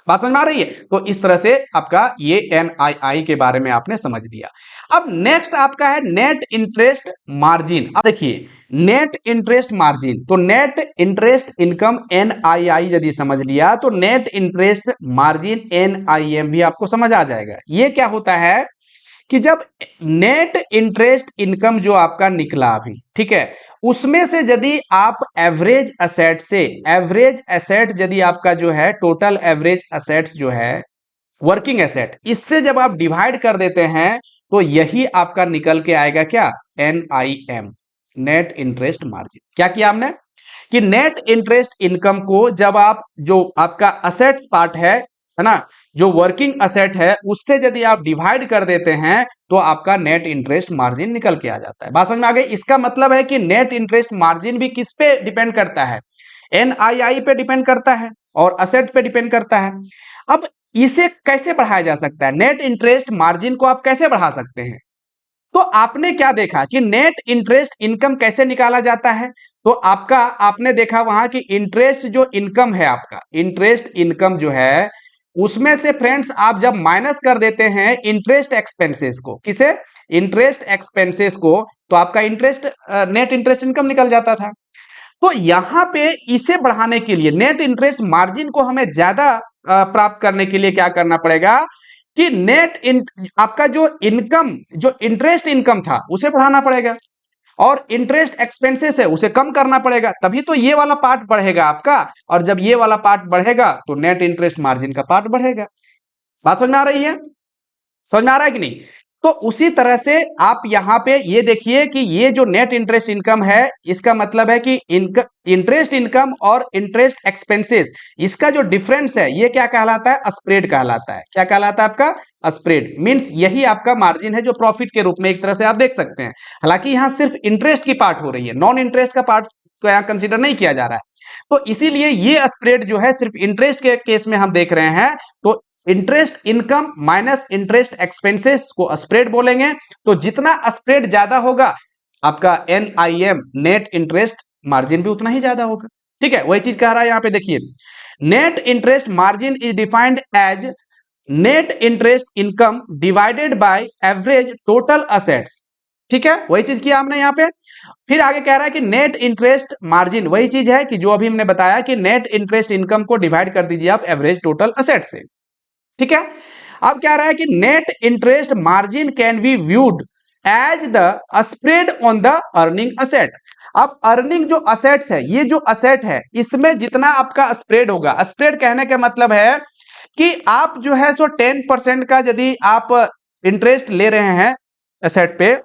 बात समझ में आ रही है? तो इस तरह से आपका ये NII के बारे में आपने समझ लिया। अब नेक्स्ट आपका है नेट इंटरेस्ट मार्जिन। अब देखिए नेट इंटरेस्ट मार्जिन, तो नेट इंटरेस्ट इनकम NII यदि समझ लिया तो नेट इंटरेस्ट मार्जिन NIM भी आपको समझ आ जाएगा। ये क्या होता है कि जब नेट इंटरेस्ट इनकम जो आपका निकला अभी, ठीक है, उसमें से यदि आप एवरेज असेट से, एवरेज एसेट यदि आपका जो है टोटल एवरेज असेट्स जो है वर्किंग एसेट, इससे जब आप डिवाइड कर देते हैं तो यही आपका निकल के आएगा क्या, NIM, नेट इंटरेस्ट मार्जिन। क्या किया हमने कि नेट इंटरेस्ट इनकम को जब आप जो आपका असेट्स पार्ट है ना, जो वर्किंग असेट है उससे यदि आप डिवाइड कर देते हैं तो आपका नेट इंटरेस्ट मार्जिन निकल के आ जाता है। बात समझ में आ गई? इसका मतलब है कि नेट इंटरेस्ट मार्जिन भी किस पे डिपेंड करता है, NII पे डिपेंड करता है और असेट पे डिपेंड करता है। अब इसे कैसे बढ़ाया जा सकता है, नेट इंटरेस्ट मार्जिन को आप कैसे बढ़ा सकते हैं? तो आपने क्या देखा कि नेट इंटरेस्ट इनकम कैसे निकाला जाता है, तो आपका आपने देखा वहां कि इंटरेस्ट जो इनकम है, आपका इंटरेस्ट इनकम जो है उसमें से फ्रेंड्स आप जब माइनस कर देते हैं इंटरेस्ट एक्सपेंसेस को, किसे, इंटरेस्ट एक्सपेंसेस को, तो आपका इंटरेस्ट नेट इंटरेस्ट इनकम निकल जाता था। तो यहां पे इसे बढ़ाने के लिए नेट इंटरेस्ट मार्जिन को हमें ज्यादा प्राप्त करने के लिए क्या करना पड़ेगा कि आपका जो इनकम, जो इंटरेस्ट इनकम था उसे बढ़ाना पड़ेगा और इंटरेस्ट एक्सपेंसेस है उसे कम करना पड़ेगा, तभी तो ये वाला पार्ट बढ़ेगा आपका। और जब ये वाला पार्ट बढ़ेगा तो नेट इंटरेस्ट मार्जिन का पार्ट बढ़ेगा। बात समझ में आ रही है? समझ में आ रहा है कि नहीं? तो उसी तरह से आप यहां पे ये देखिए कि ये जो नेट इंटरेस्ट इनकम है, इसका मतलब है कि इंटरेस्ट इनकम और इंटरेस्ट एक्सपेंसेस, इसका जो डिफरेंस है ये क्या कहलाता है, स्प्रेड कहलाता है। क्या कहलाता है आपका, स्प्रेड। मींस यही आपका मार्जिन है जो प्रॉफिट के रूप में एक तरह से आप देख सकते हैं। हालांकि यहां सिर्फ इंटरेस्ट की पार्ट हो रही है, नॉन इंटरेस्ट का पार्ट को यहां कंसीडर नहीं किया जा रहा है। तो इसीलिए ये स्प्रेड जो है सिर्फ इंटरेस्ट के केस में हम देख रहे हैं। तो interest income minus interest expenses को स्प्रेड बोलेंगे। तो जितना स्प्रेड ज्यादा होगा आपका NIM, नेट इंटरेस्ट मार्जिन भी उतना ही ज्यादा होगा। ठीक है, वही चीज कह रहा है यहां पे देखिए, net interest margin is defined as net interest income divided by average total assets. ठीक है, वही चीज किया हमने यहां पे। फिर आगे कह रहा है कि नेट इंटरेस्ट मार्जिन वही चीज है कि जो अभी हमने बताया कि नेट इंटरेस्ट इनकम को डिवाइड कर दीजिए आप एवरेज टोटल असेट से। ठीक है, अब क्या रहा है कि net interest margin can be viewed as the spread on the earning asset. अब अर्निंग जो असेट्स है, ये जो असेट है इसमें जितना आपका स्प्रेड होगा, स्प्रेड कहने का मतलब है कि आप जो है सो 10% का यदि आप इंटरेस्ट ले रहे हैं असेट पे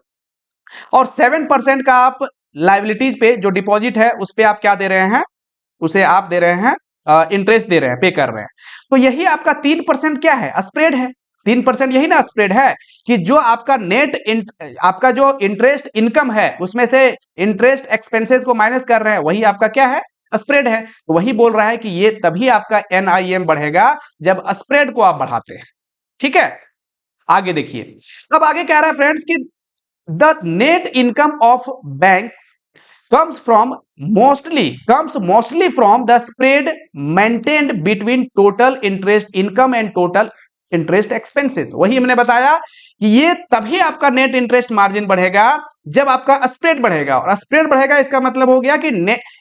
और 7% का आप लाइबिलिटीज पे जो डिपॉजिट है उस पे आप क्या दे रहे हैं, उसे आप दे रहे हैं इंटरेस्ट दे रहे हैं, पे कर रहे हैं। तो यही आपका 3% क्या है, स्प्रेड है। 3% यही ना स्प्रेड है कि जो आपका आपका जो इंटरेस्ट इनकम है उसमें से इंटरेस्ट एक्सपेंसेस को माइनस कर रहे हैं, वही आपका क्या है, स्प्रेड है। तो वही बोल रहा है कि ये तभी आपका NIM बढ़ेगा जब स्प्रेड को आप बढ़ाते हैं। ठीक है, आगे देखिए, अब आगे कह रहा है फ्रेंड्स कि the net income of bank comes mostly from the spread maintained between total interest income and total interest expenses। वही हमने बताया कि ये तभी आपका नेट इंटरेस्ट मार्जिन बढ़ेगा जब आपका स्प्रेड बढ़ेगा, और स्प्रेड बढ़ेगा इसका मतलब हो गया कि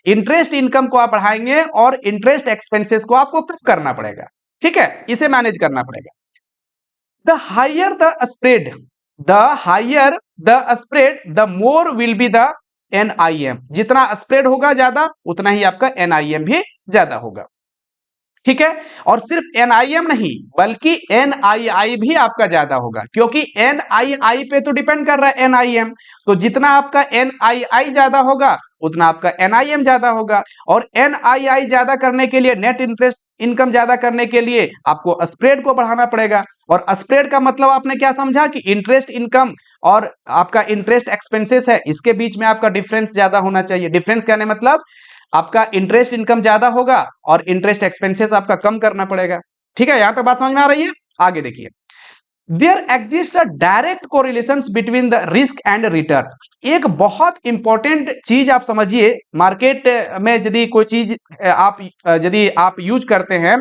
इंटरेस्ट इनकम को आप बढ़ाएंगे और इंटरेस्ट एक्सपेंसेस को आपको कम करना पड़ेगा। ठीक है, इसे मैनेज करना पड़ेगा। The higher the spread the more will be the NIM। जितना स्प्रेड होगा ज्यादा उतना ही आपका NIM भी ज्यादा होगा। ठीक है, और सिर्फ NIM नहीं बल्कि NII भी आपका ज्यादा होगा, क्योंकि NII पे तो डिपेंड कर रहा है NIM। तो जितना आपका NII ज्यादा होगा उतना आपका NIM ज्यादा होगा, और NII ज्यादा करने के लिए, नेट इंटरेस्ट इनकम ज्यादा करने के लिए आपको स्प्रेड को बढ़ाना पड़ेगा। और स्प्रेड का मतलब आपने क्या समझा कि इंटरेस्ट इनकम और आपका इंटरेस्ट एक्सपेंसेस है, इसके बीच में आपका डिफरेंस ज्यादा होना चाहिए। डिफरेंस कहने मतलब आपका इंटरेस्ट इनकम ज्यादा होगा और इंटरेस्ट एक्सपेंसेस आपका कम करना पड़ेगा। ठीक है, यहां तक बात समझ में आ रही है? आगे देखिए, there exist a direct correlation between the risk and return. एक बहुत इंपॉर्टेंट चीज आप समझिए, मार्केट में यदि कोई चीज यदि आप यूज करते हैं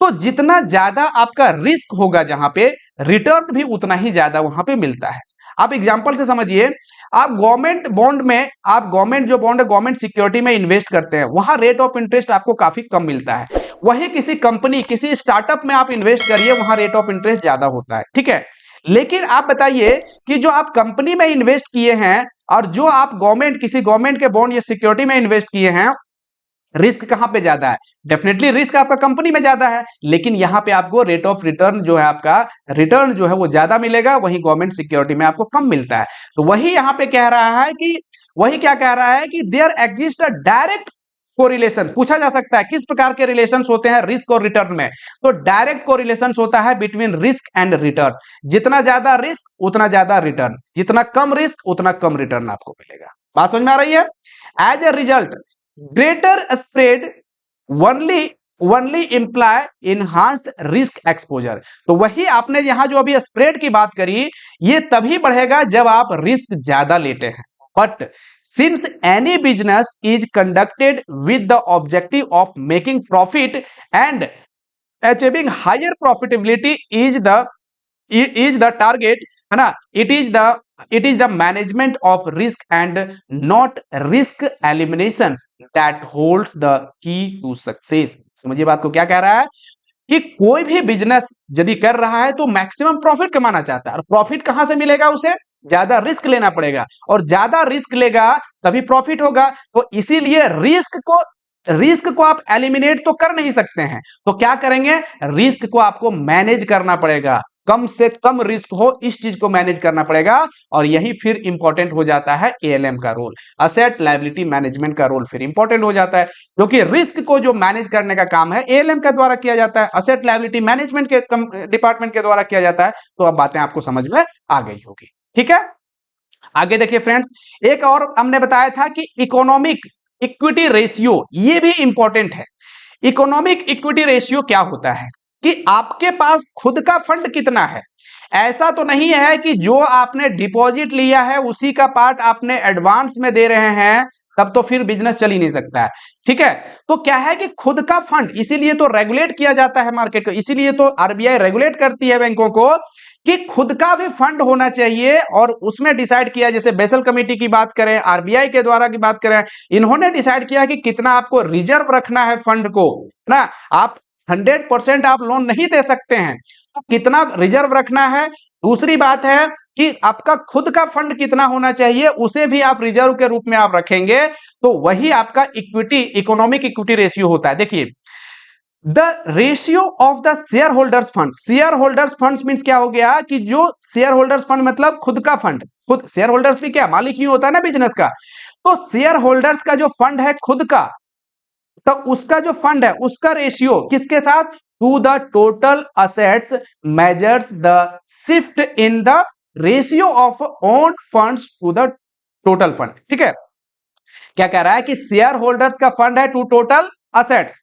तो जितना ज्यादा आपका रिस्क होगा जहां पे, रिटर्न भी उतना ही ज्यादा वहां पे मिलता है। आप एग्जांपल से समझिए, आप गवर्नमेंट बॉन्ड में, आप गवर्नमेंट जो बॉन्ड है गवर्नमेंट सिक्योरिटी में इन्वेस्ट करते हैं, वहां रेट ऑफ इंटरेस्ट आपको काफी कम मिलता है। वही किसी कंपनी, किसी स्टार्टअप में आप इन्वेस्ट करिए, वहां रेट ऑफ इंटरेस्ट ज्यादा होता है। ठीक है, लेकिन आप बताइए कि जो आप कंपनी में इन्वेस्ट किए हैं और जो आप किसी गवर्नमेंट के बॉन्ड या सिक्योरिटी में इन्वेस्ट किए हैं, रिस्क कहां पे ज्यादा है? डेफिनेटली रिस्क आपका कंपनी में ज्यादा है, लेकिन यहां पे आपको रेट ऑफ रिटर्न जो है, आपका रिटर्न जो है वो ज्यादा मिलेगा, वहीं गवर्नमेंट सिक्योरिटी में आपको कम मिलता है। तो वही यहां पे कह रहा है कि वही क्या कह रहा है कि there exist a direct correlation. पूछा जा सकता है किस प्रकार के रिलेशंस होते हैं रिस्क और रिटर्न में, तो डायरेक्ट कोरिलेशंस होता है बिटवीन रिस्क एंड रिटर्न। जितना ज्यादा रिस्क उतना ज्यादा रिटर्न, जितना कम रिस्क उतना कम रिटर्न आपको मिलेगा। बात समझ में आ रही है? As a result greater spread only imply enhanced risk exposure. तो वही आपने यहां जो अभी स्प्रेड की बात करी, ये तभी बढ़ेगा जब आप रिस्क ज्यादा लेते हैं। But since any business is conducted with the objective of making profit and achieving higher profitability is the target, है ना, it is the management of risk and not risk elimination that holds the key to success. समझिए बात को, क्या कह रहा है कि कोई भी बिजनेस यदि कर रहा है तो मैक्सिमम प्रॉफिट कमाना चाहता है, और प्रॉफिट कहां से मिलेगा? उसे ज्यादा रिस्क लेना पड़ेगा, और ज्यादा रिस्क लेगा तभी प्रॉफिट होगा। तो इसीलिए रिस्क को आप एलिमिनेट तो कर नहीं सकते हैं, तो क्या करेंगे? रिस्क को आपको मैनेज करना पड़ेगा, कम से कम रिस्क हो इस चीज को मैनेज करना पड़ेगा। और यही फिर इंपॉर्टेंट हो जाता है एएलएम का रोल, असेट लायबिलिटी मैनेजमेंट का रोल फिर इंपॉर्टेंट हो जाता है, क्योंकि रिस्क को जो मैनेज करने का काम है एएलएम के द्वारा किया जाता है, असेट लायबिलिटी मैनेजमेंट के डिपार्टमेंट के द्वारा किया जाता है। तो अब बातें आपको समझ में आ गई होगी, ठीक है। आगे देखिए फ्रेंड्स, एक और हमने बताया था कि इकोनॉमिक इक्विटी रेशियो, ये भी इंपॉर्टेंट है। इकोनॉमिक इक्विटी रेशियो क्या होता है कि आपके पास खुद का फंड कितना है। ऐसा तो नहीं है कि जो आपने डिपॉजिट लिया है उसी का पार्ट आपने एडवांस में दे रहे हैं, तब तो फिर बिजनेस चल ही नहीं सकता है, ठीक है। तो क्या है कि खुद का फंड, इसीलिए तो रेगुलेट किया जाता है मार्केट को, इसीलिए तो आरबीआई रेगुलेट करती है बैंकों को कि खुद का भी फंड होना चाहिए, और उसमें डिसाइड किया, जैसे बेसल कमेटी की बात करें, आरबीआई के द्वारा की बात करें, इन्होंने डिसाइड किया कि कितना आपको रिजर्व रखना है फंड को, ना। आप 100% आप लोन नहीं दे सकते हैं, तो कितना रिजर्व रखना है। दूसरी बात है कि आपका खुद का फंड कितना होना चाहिए, उसे भी आप रिजर्व के रूप में आप रखेंगे, तो वही आपका इकोनॉमिक इक्विटी रेशियो होता है। देखिए, the ratio of the share holders fund, share holders fund means क्या हो गया कि जो शेयर होल्डर्स फंड मतलब खुद का फंड, खुद शेयर होल्डर्स भी क्या मालिक ही होता है ना बिजनेस का, तो शेयर होल्डर्स का जो फंड है खुद का, तो उसका जो फंड है उसका रेशियो किसके साथ? To the total assets measures the shift in the ratio of own funds to the total fund, ठीक है। क्या कह रहा है कि शेयर होल्डर्स का फंड है टू टोटल असेट्स,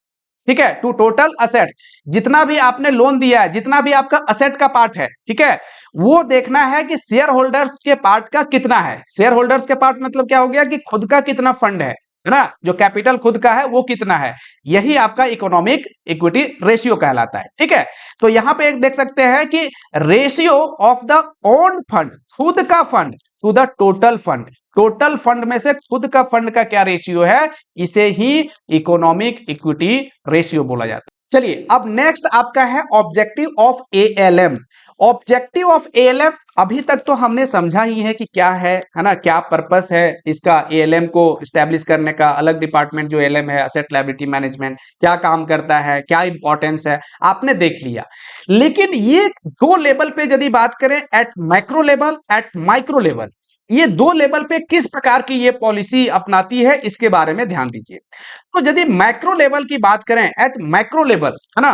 ठीक है, टू टोटल असेट्स, जितना भी आपने लोन दिया है, जितना भी आपका असेट का पार्ट है, ठीक है, वो देखना है कि शेयर होल्डर्स के पार्ट का कितना है। शेयर होल्डर्स के पार्ट मतलब क्या हो गया कि खुद का कितना फंड है ना, जो कैपिटल खुद का है वो कितना है, यही आपका इकोनॉमिक इक्विटी रेशियो कहलाता है, ठीक है। तो यहां पे एक देख सकते हैं कि ratio of the own fund, खुद का fund to the total fund, total fund में से खुद का फंड का क्या रेशियो है, इसे ही इकोनॉमिक इक्विटी रेशियो बोला जाता है। चलिए, अब नेक्स्ट आपका है objective of ALM. Objective of ALM अभी तक तो हमने समझा ही है कि क्या है ना, क्या पर्पस है इसका एएलएम को स्टैब्लिश करने का। अलग डिपार्टमेंट जो एएलएम है, असेट लायबिलिटी मैनेजमेंट, क्या काम करता है, क्या इंपॉर्टेंस है, आपने देख लिया। लेकिन ये दो लेवल पे यदि बात करें, at macro level, at micro level, ये दो लेवल पे किस प्रकार की ये पॉलिसी अपनाती है, इसके बारे में ध्यान दीजिए। तो यदि मैक्रो लेवल की बात करें, एट मैक्रो लेवल, है ना,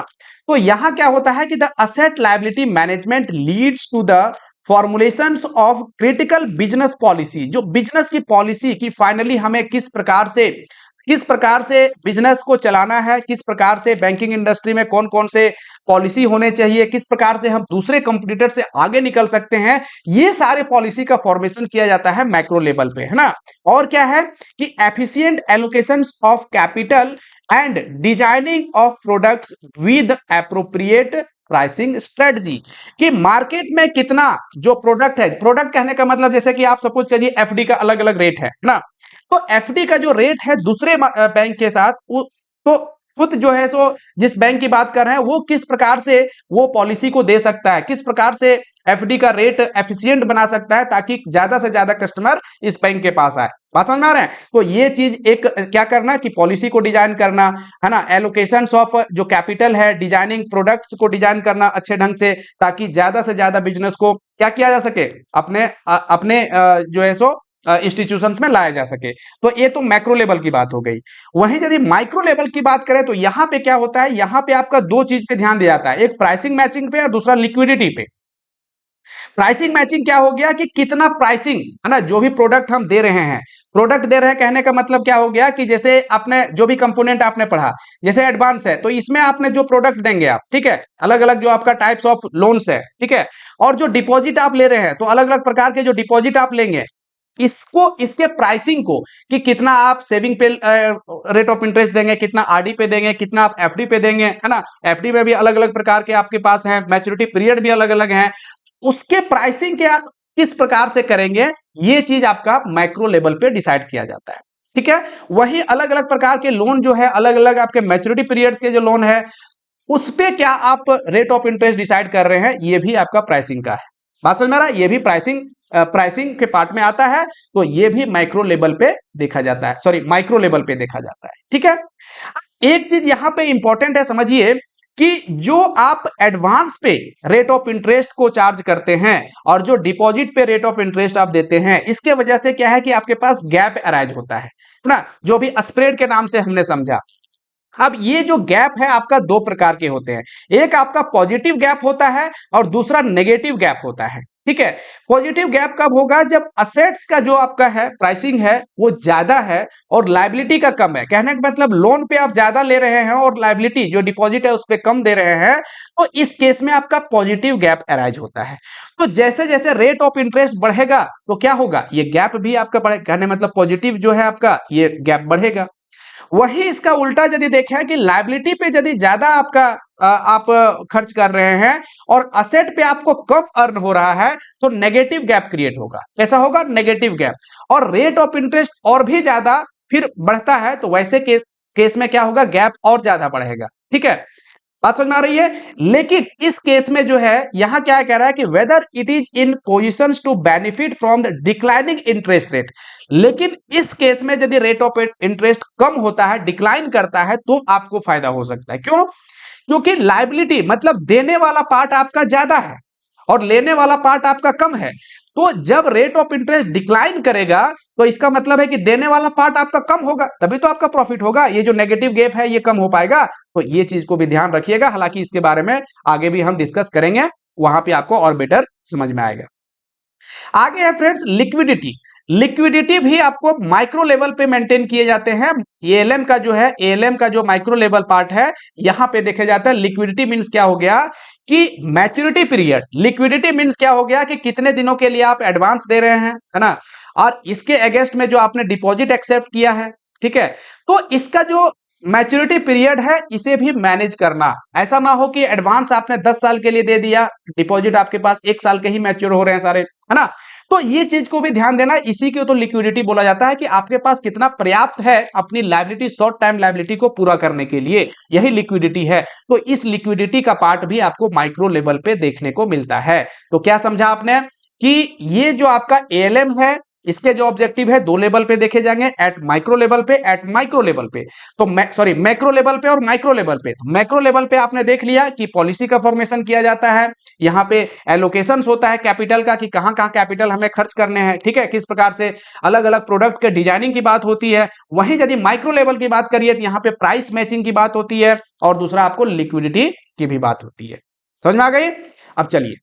तो यहां क्या होता है कि the asset liability management leads to the formulations of critical business policy, जो बिजनेस की पॉलिसी की फाइनली हमें किस प्रकार से बिजनेस को चलाना है, किस प्रकार से बैंकिंग इंडस्ट्री में कौन कौन से पॉलिसी होने चाहिए, किस प्रकार से हम दूसरे कंपटीटर से आगे निकल सकते हैं, ये सारे पॉलिसी का फॉर्मेशन किया जाता है मैक्रो लेवल पे, है ना। और क्या है कि efficient allocation of capital and designing of products with appropriate pricing strategy, कि मार्केट में कितना जो प्रोडक्ट है, प्रोडक्ट कहने का मतलब जैसे कि आप सपोज करिए एफडी का अलग अलग रेट है ना, तो एफडी का जो रेट है दूसरे बैंक के साथ, तो खुद जो है सो जिस बैंक की बात कर रहे हैं वो किस प्रकार से वो पॉलिसी को दे सकता है, किस प्रकार से एफडी का रेट एफिशिएंट बना सकता है ताकि ज्यादा से ज्यादा कस्टमर इस बैंक के पास आए। बात समझ में आ रहा है? तो ये चीज एक क्या करना कि पॉलिसी को डिजाइन करना है ना, एलोकेशंस ऑफ जो कैपिटल है, डिजाइनिंग प्रोडक्ट्स को डिजाइन करना अच्छे ढंग से ताकि ज्यादा से ज्यादा बिजनेस को क्या किया जा सके, अपने जो है सो इंस्टीट्यूशंस में लाया जा सके। तो ये तो मैक्रो लेवल की बात हो गई। वहीं यदि माइक्रो लेवल की बात करें तो यहां पे क्या होता है, यहां पे आपका दो चीज पे ध्यान दिया जाता है, एक प्राइसिंग मैचिंग पे और दूसरा लिक्विडिटी पे। प्राइसिंग मैचिंग क्या हो गया कि कितना प्राइसिंग है ना, जो भी प्रोडक्ट हम दे रहे हैं, प्रोडक्ट दे रहे हैं कहने का मतलब क्या हो गया कि जैसे आपने जो भी कंपोनेंट आपने पढ़ा, जैसे एडवांस है तो इसमें आपने जो प्रोडक्ट देंगे आप, ठीक है, अलग अलग जो आपका टाइप्स ऑफ लोन्स है, ठीक है, और जो डिपॉजिट आप ले रहे हैं तो अलग अलग प्रकार के जो डिपॉजिट आप लेंगे, इसको इसके प्राइसिंग को कि कितना आप सेविंग पे रेट ऑफ इंटरेस्ट देंगे, कितना आरडी पे देंगे, कितना आप एफडी पे देंगे, है ना, एफडी में भी अलग अलग प्रकार के आपके पास हैं, मैच्योरिटी पीरियड भी अलग अलग हैं, उसके प्राइसिंग क्या किस प्रकार से करेंगे, ये चीज आपका माइक्रो लेवल पे डिसाइड किया जाता है। ठीक है, वही अलग अलग प्रकार के लोन जो है, अलग अलग आपके मैच्योरिटी पीरियड्स के जो लोन है, उस पे क्या आप रेट ऑफ इंटरेस्ट डिसाइड कर रहे हैं, ये भी आपका प्राइसिंग का है। बात समझ में आ रहा है? ये भी प्राइसिंग के पार्ट में आता है, तो ये भी माइक्रो लेवल पे देखा जाता है, सॉरी माइक्रो लेवल पे देखा जाता है। ठीक है, एक चीज यहां पे इंपॉर्टेंट है, समझिए कि जो आप एडवांस पे रेट ऑफ इंटरेस्ट को चार्ज करते हैं और जो डिपॉजिट पे रेट ऑफ इंटरेस्ट आप देते हैं, इसके वजह से क्या है कि आपके पास गैप अराइज होता है ना, जो भी स्प्रेड के नाम से हमने समझा। अब ये जो गैप है आपका दो प्रकार के होते हैं, एक आपका पॉजिटिव गैप होता है और दूसरा नेगेटिव गैप होता है। ठीक है, पॉजिटिव गैप कब होगा, जब असेट्स का जो आपका है प्राइसिंग है वो ज्यादा है और लायबिलिटी का कम है। कहने का मतलब लोन पे आप ज्यादा ले रहे हैं और लायबिलिटी जो डिपॉजिट है उस पे कम दे रहे हैं, तो इस केस में आपका पॉजिटिव गैप अराइज होता है। तो जैसे जैसे रेट ऑफ इंटरेस्ट बढ़ेगा तो क्या होगा, ये गैप भी आपका बढ़ेगा, कहने मतलब पॉजिटिव जो है आपका ये गैप बढ़ेगा। वही इसका उल्टा यदि देखें कि लायबिलिटी पे यदि ज्यादा आपका आप खर्च कर रहे हैं और असेट पे आपको कम अर्न हो रहा है, तो नेगेटिव गैप क्रिएट होगा। कैसा होगा, नेगेटिव गैप। और रेट ऑफ इंटरेस्ट और भी ज्यादा फिर बढ़ता है तो वैसे केस में क्या होगा, गैप और ज्यादा बढ़ेगा। ठीक है, बात समझ में आ रही है? लेकिन इस केस में जो है यहां क्या कह रहा है कि whether it is in position to benefit from the declining interest rate. लेकिन इस केस में यदि रेट ऑफ इंटरेस्ट कम होता है, डिक्लाइन करता है, तो आपको फायदा हो सकता है। क्यों? क्योंकि लायबिलिटी मतलब देने वाला पार्ट आपका ज्यादा है और लेने वाला पार्ट आपका कम है। तो जब रेट ऑफ इंटरेस्ट डिक्लाइन करेगा तो इसका मतलब है कि देने वाला पार्ट आपका कम होगा, तभी तो आपका प्रॉफिट होगा। ये जो नेगेटिव गैप है ये कम हो पाएगा। तो ये चीज को भी ध्यान रखिएगा, हालांकि इसके बारे में आगे भी हम डिस्कस करेंगे, वहां पे आपको और बेटर समझ में आएगा। आगे है फ्रेंड्स लिक्विडिटी। लिक्विडिटी भी आपको माइक्रो लेवल पे मेंटेन किए जाते हैं। एएलएम का जो है, एएलएम का जो माइक्रो लेवल पार्ट है, यहां पे देखा जाता है लिक्विडिटी मींस क्या हो गया कि मैच्योरिटी पीरियड। लिक्विडिटी मींस क्या हो गया कि कितने दिनों के लिए आप एडवांस दे रहे हैं, है ना, और इसके अगेंस्ट में जो आपने डिपॉजिट एक्सेप्ट किया है। ठीक है, तो इसका जो मैच्योरिटी पीरियड है इसे भी मैनेज करना। ऐसा ना हो कि एडवांस आपने 10 साल के लिए दे दिया, डिपॉजिट आपके पास 1 साल के ही मैच्योर हो रहे हैं सारे, है ना। तो ये चीज को भी ध्यान देना, इसी को तो लिक्विडिटी बोला जाता है कि आपके पास कितना पर्याप्त है अपनी लायबिलिटी, शॉर्ट टाइम लायबिलिटी को पूरा करने के लिए, यही लिक्विडिटी है। तो इस लिक्विडिटी का पार्ट भी आपको माइक्रो लेवल पे देखने को मिलता है। तो क्या समझा आपने कि ये जो आपका एएलएम है, इसके जो ऑब्जेक्टिव है दो लेवल पे देखे जाएंगे, एट माइक्रो लेवल पे, एट माइक्रो लेवल पे, तो सॉरी मैक्रो लेवल पे और माइक्रो लेवल पे। तो मैक्रो लेवल पे आपने देख लिया कि पॉलिसी का फॉर्मेशन किया जाता है, यहाँ पे एलोकेशन होता है कैपिटल का कि कहां कहां कैपिटल हमें खर्च करने हैं, ठीक है, किस प्रकार से अलग अलग प्रोडक्ट के डिजाइनिंग की बात होती है। वहीं यदि माइक्रो लेवल की बात करिए तो यहाँ पे प्राइस मैचिंग की बात होती है और दूसरा आपको लिक्विडिटी की भी बात होती है। समझ में आ गई? अब चलिए,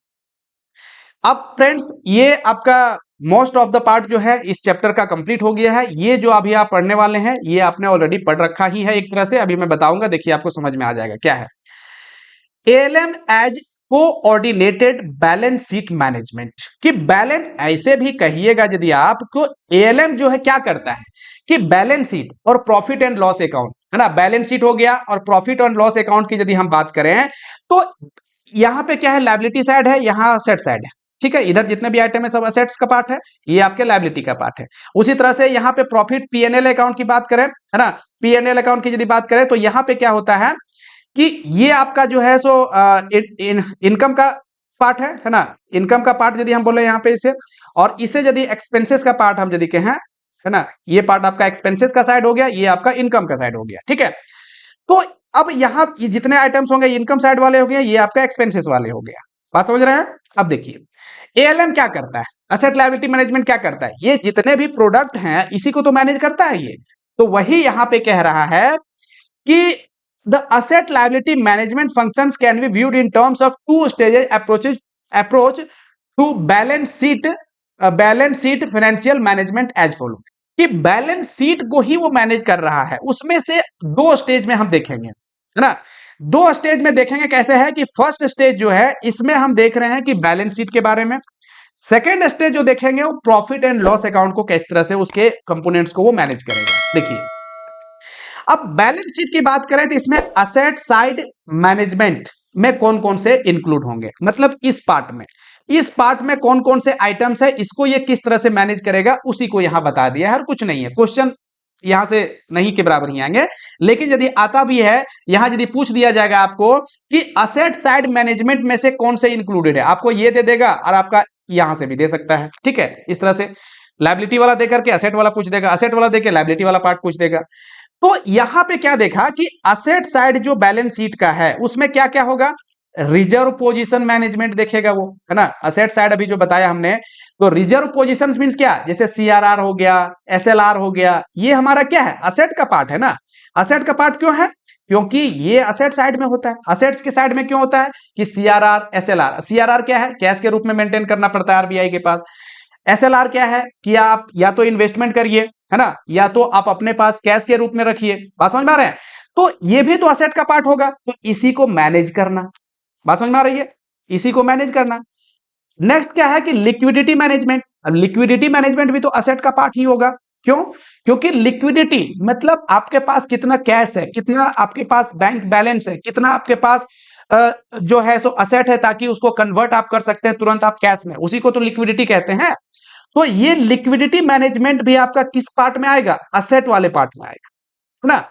अब फ्रेंड्स ये आपका मोस्ट ऑफ द पार्ट जो है इस चैप्टर का कंप्लीट हो गया है। ये जो अभी आप पढ़ने वाले हैं ये आपने ऑलरेडी पढ़ रखा ही है एक तरह से, अभी मैं बताऊंगा, देखिए आपको समझ में आ जाएगा क्या है। ALM as coordinated balance sheet management, कि बैलेंस ऐसे भी कहिएगा यदि आपको, एएलएम जो है क्या करता है कि बैलेंस शीट और प्रॉफिट एंड लॉस अकाउंट, है ना, बैलेंस शीट हो गया और प्रॉफिट एंड लॉस अकाउंट की यदि हम बात करें तो यहाँ पे क्या है, लायबिलिटी साइड है, यहाँ असेट साइड है। ठीक है, इधर जितने भी आइटम है सब असेट्स का पार्ट है, ये आपके लायबिलिटी का पार्ट है। उसी तरह से यहाँ पे प्रॉफिट पीएनएल अकाउंट की बात करें, है ना, पीएनएल अकाउंट की यदि बात करें तो यहाँ पे क्या होता है कि ये आपका जो है सो इनकम का पार्ट है ना, इनकम का पार्ट यदि हम बोले यहाँ पे इसे, और इसे यदि एक्सपेंसेस का पार्ट हम यदि कहें, है ना, ये पार्ट आपका एक्सपेंसेस का साइड हो गया, ये आपका इनकम का साइड हो गया, ठीक है। तो अब यहाँ ये जितने आइटम्स होंगे इनकम साइड वाले हो गए, ये आपका एक्सपेंसेस वाले हो गया। बात समझ रहे हैं? अब देखिए एएलएम क्या करता है, असेट लायबिलिटी मैनेजमेंट क्या करता है, ये जितने भी प्रोडक्ट हैं इसी को तो मैनेज करता है ये। तो वही यहाँ पे कह रहा है कि the asset liability management functions can be viewed in terms of two stages approach to balance sheet financial management as follow, कि बैलेंस शीट को ही वो मैनेज कर रहा है, उसमें से दो स्टेज में हम देखेंगे, है ना। दो स्टेज में देखेंगे कैसे है कि फर्स्ट स्टेज जो है इसमें हम देख रहे हैं कि बैलेंस शीट के बारे में, सेकेंड स्टेज जो देखेंगे वो प्रॉफिट एंड लॉस अकाउंट को किस तरह से उसके कंपोनेंट्स को वो मैनेज करेगा। देखिए अब बैलेंस शीट की बात करें तो इसमें असेट साइड मैनेजमेंट में कौन कौन से इंक्लूड होंगे, मतलब इस पार्ट में कौन कौन से आइटम्स है, इसको ये किस तरह से मैनेज करेगा उसी को यहां बता दिया है, और कुछ नहीं है। क्वेश्चन यहां से नहीं के बराबर ही आएंगे, लेकिन यदि आता भी है यहां यदि पूछ दिया जाएगा आपको कि असेट साइड मैनेजमेंट में से कौन से इंक्लूडेड है, आपको ये दे देगा और आपका यहां से भी दे सकता है, ठीक है। इस तरह से लायबिलिटी वाला देकर के असेट वाला पूछ देगा, असेट वाला देकर लायबिलिटी वाला पार्ट पूछ देगा। तो यहां पे क्या देखा कि असेट साइड जो बैलेंस शीट का है उसमें क्या क्या होगा, रिजर्व पोजीशन मैनेजमेंट देखेगा वो, है ना। असेट साइड अभी जो बताया हमने, तो रिजर्व पोजीशन मींस क्या, जैसे सीआरआर हो गया, एसएलआर हो गया, ये हमारा क्या है, असेट का पार्ट है ना। असेट का पार्ट क्यों है, क्योंकि ये असेट साइड में होता है। असेट्स के साइड में क्यों होता है कि सीआरआर एसएलआर, सीआरआर क्या है, कैश के रूप में मेंटेन करना पड़ता है आरबीआई के पास। एसएलआर क्या है कि आप या तो इन्वेस्टमेंट करिए, है ना, या तो आप अपने पास कैश के रूप में रखिए। बात समझ में आ रहे हैं? तो ये भी तो असेट का पार्ट होगा, तो इसी को मैनेज करना। बात समझ में आ रही है? इसी को मैनेज करना। नेक्स्ट क्या है कि लिक्विडिटी मैनेजमेंट। अब लिक्विडिटी मैनेजमेंट भी तो असेट का पार्ट ही होगा। क्यों? क्योंकि लिक्विडिटी मतलब आपके पास कितना कैश है, कितना आपके पास बैंक बैलेंस है, कितना आपके पास जो है सो असेट है, ताकि उसको कन्वर्ट आप कर सकते हैं तुरंत आप कैश में, उसी को तो लिक्विडिटी कहते हैं। तो ये लिक्विडिटी मैनेजमेंट भी आपका किस पार्ट में आएगा, असेट वाले पार्ट में आएगा, है ना।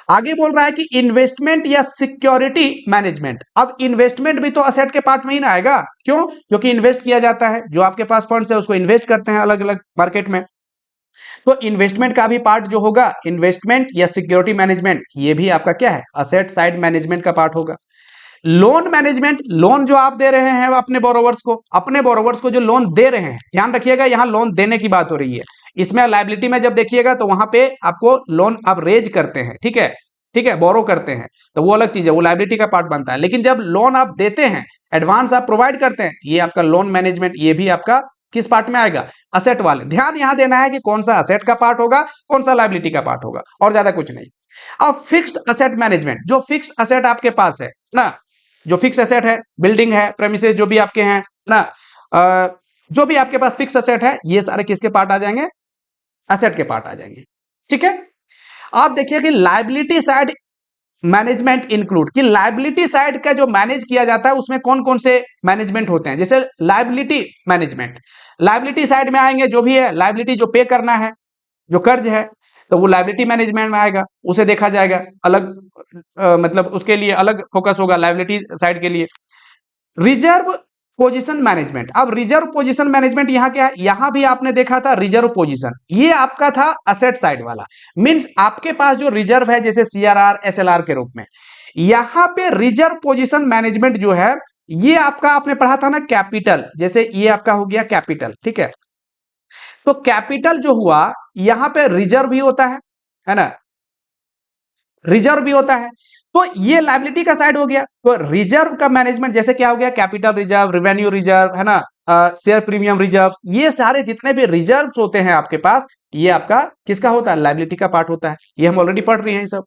आगे बोल रहा है कि इन्वेस्टमेंट या सिक्योरिटी मैनेजमेंट। अब इन्वेस्टमेंट भी तो असेट के पार्ट में ही ना आएगा। क्यों? क्योंकि इन्वेस्ट किया जाता है, जो आपके पास फंड्स है उसको इन्वेस्ट करते हैं अलग अलग मार्केट में। तो इन्वेस्टमेंट का भी पार्ट जो होगा, इन्वेस्टमेंट या सिक्योरिटी मैनेजमेंट, ये भी आपका क्या है, असेट साइड मैनेजमेंट का पार्ट होगा। लोन मैनेजमेंट, लोन जो आप दे रहे हैं अपने बोरोवर्स को जो लोन दे रहे हैं, ध्यान रखिएगा यहां लोन देने की बात हो रही है। इसमें लायबिलिटी में जब देखिएगा तो वहां पे आपको लोन आप रेज करते हैं, ठीक है, ठीक है, बोरो करते हैं, तो वो अलग चीज है, वो लायबिलिटी का पार्ट बनता है। लेकिन जब लोन आप देते हैं, एडवांस आप प्रोवाइड करते हैं, ये आपका लोन मैनेजमेंट, ये भी आपका किस पार्ट में आएगा, असेट वाले। ध्यान यहां देना है कि कौन सा असेट का पार्ट होगा, कौन सा लायबिलिटी का पार्ट होगा, और ज्यादा कुछ नहीं। अब फिक्स्ड असेट मैनेजमेंट, जो फिक्स्ड असेट आपके पास है ना, जो फिक्स एसेट है, बिल्डिंग है, प्रेमिसेस जो भी आपके हैं ना, जो भी आपके पास फिक्स एसेट है, ये सारे किसके पार्ट आ जाएंगे, एसेट के पार्ट आ जाएंगे, ठीक है। आप देखिए कि लायबिलिटी साइड मैनेजमेंट इंक्लूड, कि लायबिलिटी साइड का जो मैनेज किया जाता है उसमें कौन कौन से मैनेजमेंट होते हैं। जैसे लायबिलिटी मैनेजमेंट, लायबिलिटी साइड में आएंगे जो भी है, लायबिलिटी जो पे करना है, जो कर्ज है, तो वो लायबिलिटी मैनेजमेंट में आएगा, उसे देखा जाएगा अलग, मतलब उसके लिए अलग फोकस होगा लायबिलिटी साइड के लिए। रिजर्व पोजीशन मैनेजमेंट, अब रिजर्व पोजीशन मैनेजमेंट यहां क्या है, यहां भी आपने देखा था रिजर्व पोजीशन, ये आपका था असेट साइड वाला। मींस आपके पास जो रिजर्व है जैसे सीआरआर एसएलआर के रूप में, यहां पे रिजर्व पोजीशन मैनेजमेंट जो है ये आपका आपने पढ़ा था ना कैपिटल, जैसे ये आपका हो गया कैपिटल, ठीक है। तो कैपिटल जो हुआ यहां पे रिजर्व भी होता है ना, रिजर्व भी होता है। तो ये लायबिलिटी का साइड हो गया। तो रिजर्व का मैनेजमेंट जैसे क्या हो गया, कैपिटल रिजर्व, रेवेन्यू रिजर्व, है ना, शेयर प्रीमियम रिजर्व, ये सारे जितने भी रिजर्व होते हैं आपके पास, ये आपका किसका होता है, लायबिलिटी का पार्ट होता है। ये हम ऑलरेडी पढ़ रहे हैं सब।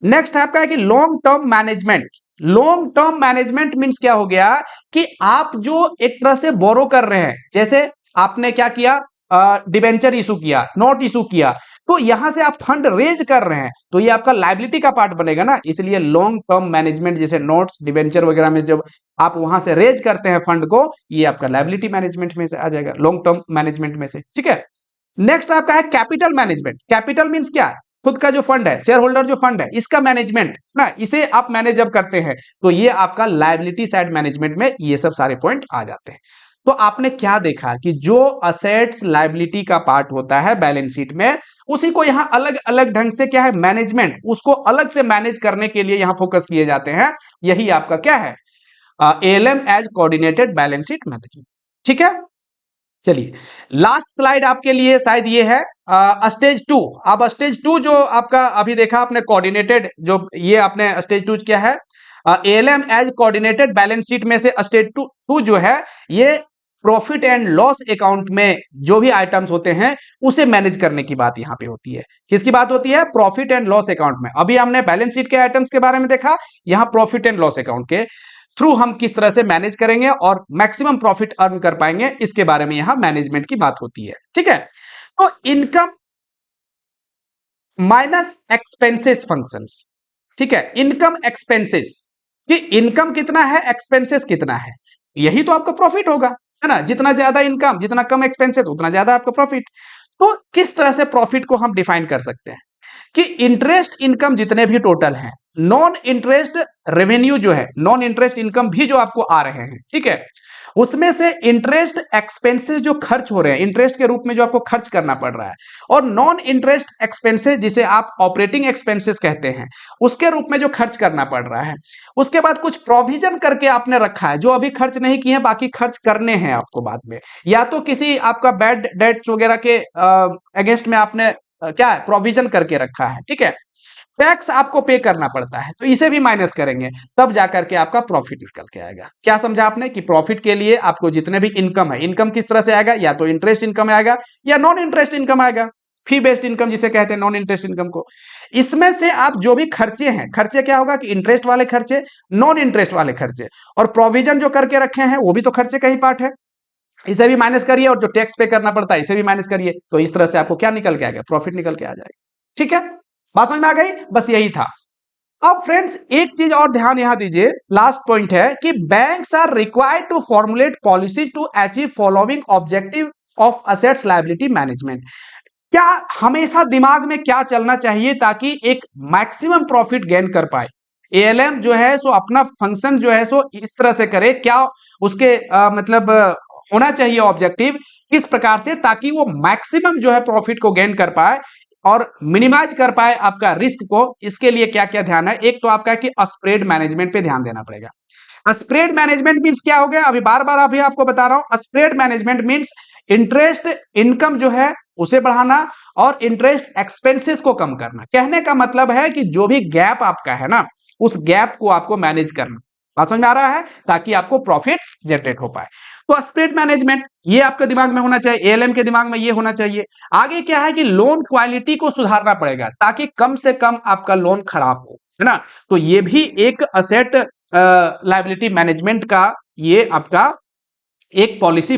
नेक्स्ट आपका है कि long term management. Long term management means क्या हो गया कि आप जो एक तरह से बोरो कर रहे हैं, जैसे आपने क्या किया, डिबेंचर इशू किया, नोट इशू किया, तो यहां से आप फंड रेज कर रहे हैं, तो ये आपका लायबिलिटी का पार्ट बनेगा ना। इसलिए लॉन्ग टर्म मैनेजमेंट जैसे नोट्स डिबेंचर वगैरह में जब आप वहां से रेज करते हैं फंड को, ये आपका लायबिलिटी मैनेजमेंट में से आ जाएगा, लॉन्ग टर्म मैनेजमेंट में से, ठीक है। नेक्स्ट आपका है कैपिटल मैनेजमेंट। कैपिटल मींस क्या, खुद का जो फंड है, शेयर होल्डर जो फंड है, इसका मैनेजमेंट ना, इसे आप मैनेज जब करते हैं तो ये आपका लायबिलिटी साइड मैनेजमेंट में ये सब सारे पॉइंट आ जाते हैं। तो आपने क्या देखा कि जो असेट्स लायबिलिटी का पार्ट होता है बैलेंस शीट में, उसी को यहां अलग अलग ढंग से क्या है, मैनेजमेंट, उसको अलग से मैनेज करने के लिए यहां फोकस किए जाते हैं। यही आपका क्या है, ALM as coordinated balance sheet management. ठीक है, चलिए लास्ट स्लाइड आपके लिए शायद ये है स्टेज 2। अब स्टेज 2 जो आपका अभी देखा आपने कोऑर्डिनेटेड, जो ये आपने स्टेज 2 क्या है, ALM as coordinated balance sheet में से स्टेज 2 जो है ये प्रॉफिट एंड लॉस अकाउंट में जो भी आइटम्स होते हैं उसे मैनेज करने की बात यहां पे होती है। किसकी बात होती है, प्रॉफिट एंड लॉस अकाउंट में। अभी हमने बैलेंस शीट के आइटम्स के बारे में देखा, यहां प्रॉफिट एंड लॉस अकाउंट के थ्रू हम किस तरह से मैनेज करेंगे और मैक्सिमम प्रॉफिट अर्न कर पाएंगे, इसके बारे में यहां मैनेजमेंट की बात होती है। ठीक है, तो इनकम माइनस एक्सपेंसेस फंक्शंस। ठीक है, इनकम एक्सपेंसेस, कि इनकम कितना है, एक्सपेंसेस कितना है, यही तो आपका प्रॉफिट होगा, है ना। जितना ज्यादा इनकम, जितना कम एक्सपेंसेस, उतना ज्यादा आपका प्रॉफिट। तो किस तरह से प्रॉफिट को हम डिफाइन कर सकते हैं कि इंटरेस्ट इनकम जितने भी टोटल हैं, नॉन इंटरेस्ट रेवेन्यू जो है, नॉन इंटरेस्ट इनकम भी जो आपको आ रहे हैं, ठीक है, उसमें से इंटरेस्ट एक्सपेंसेस जो खर्च हो रहे हैं, इंटरेस्ट के रूप में जो आपको खर्च करना पड़ रहा है, और नॉन इंटरेस्ट एक्सपेंसेस जिसे आप ऑपरेटिंग एक्सपेंसेस कहते हैं, उसके रूप में जो खर्च करना पड़ रहा है। उसके बाद कुछ प्रोविजन करके आपने रखा है जो अभी खर्च नहीं किए हैं, बाकी खर्च करने हैं आपको बाद में, या तो किसी आपका बैड डेट्स वगैरह के अगेंस्ट में आपने क्या है, प्रोविजन करके रखा है। ठीक है, टैक्स आपको पे करना पड़ता है, तो इसे भी माइनस करेंगे, तब जाकर के आपका प्रॉफिट निकल के आएगा। क्या समझा आपने कि प्रॉफिट के लिए आपको जितने भी इनकम है, इनकम किस तरह से आएगा, या तो इंटरेस्ट इनकम आएगा या नॉन इंटरेस्ट इनकम आएगा, फी बेस्ड इनकम जिसे कहते हैं, नॉन इंटरेस्ट इनकम को। इसमें से आप जो भी खर्चे हैं, खर्चे क्या होगा कि इंटरेस्ट वाले खर्चे, नॉन इंटरेस्ट वाले खर्चे, और प्रोविजन जो करके रखे हैं वो भी तो खर्चे का ही पार्ट है, इसे भी माइनस करिए, और जो टैक्स पे करना पड़ता है इसे भी माइनस करिए, तो इस तरह से आपको क्या निकल के आएगा, प्रॉफिट निकल के आ जाएगा। ठीक है, बात समझ में आ गई, बस यही था। अब फ्रेंड्स एक चीज और ध्यान यहां दीजिए, लास्ट पॉइंट है कि banks are required to formulate policy to achieve following objective of assets liability management. क्या हमेशा दिमाग में क्या चलना चाहिए ताकि एक मैक्सिमम प्रॉफिट गेन कर पाए। एएलएम जो है सो अपना फंक्शन जो है सो इस तरह से करे, क्या उसके मतलब होना चाहिए ऑब्जेक्टिव किस प्रकार से, ताकि वो मैक्सिमम जो है प्रॉफिट को गेन कर पाए और मिनिमाइज कर पाए आपका रिस्क को। इसके लिए क्या क्या ध्यान है, एक तो आपका कि स्प्रेड मैनेजमेंट पे ध्यान देना पड़ेगा। स्प्रेड मैनेजमेंट मींस क्या हो गया, अभी बार बार अभी आपको बता रहा हूं, spread management means interest income जो है उसे बढ़ाना और इंटरेस्ट एक्सपेंसेस को कम करना। कहने का मतलब है कि जो भी गैप आपका है ना, उस गैप को आपको मैनेज करना। बात समझ में आ रहा है, ताकि आपको प्रॉफिट जनरेट हो पाए। तो स्प्रेड मैनेजमेंट ये आपके दिमाग में होना चाहिए, एएलएम के दिमाग में ये होना चाहिए। आगे क्या है कि लोन क्वालिटी को सुधारना पड़ेगा ताकि कम से कम आपका लोन खराब हो, है ना। तो ये भी एक असेट लायबिलिटी मैनेजमेंट का ये आपका एक पॉलिसी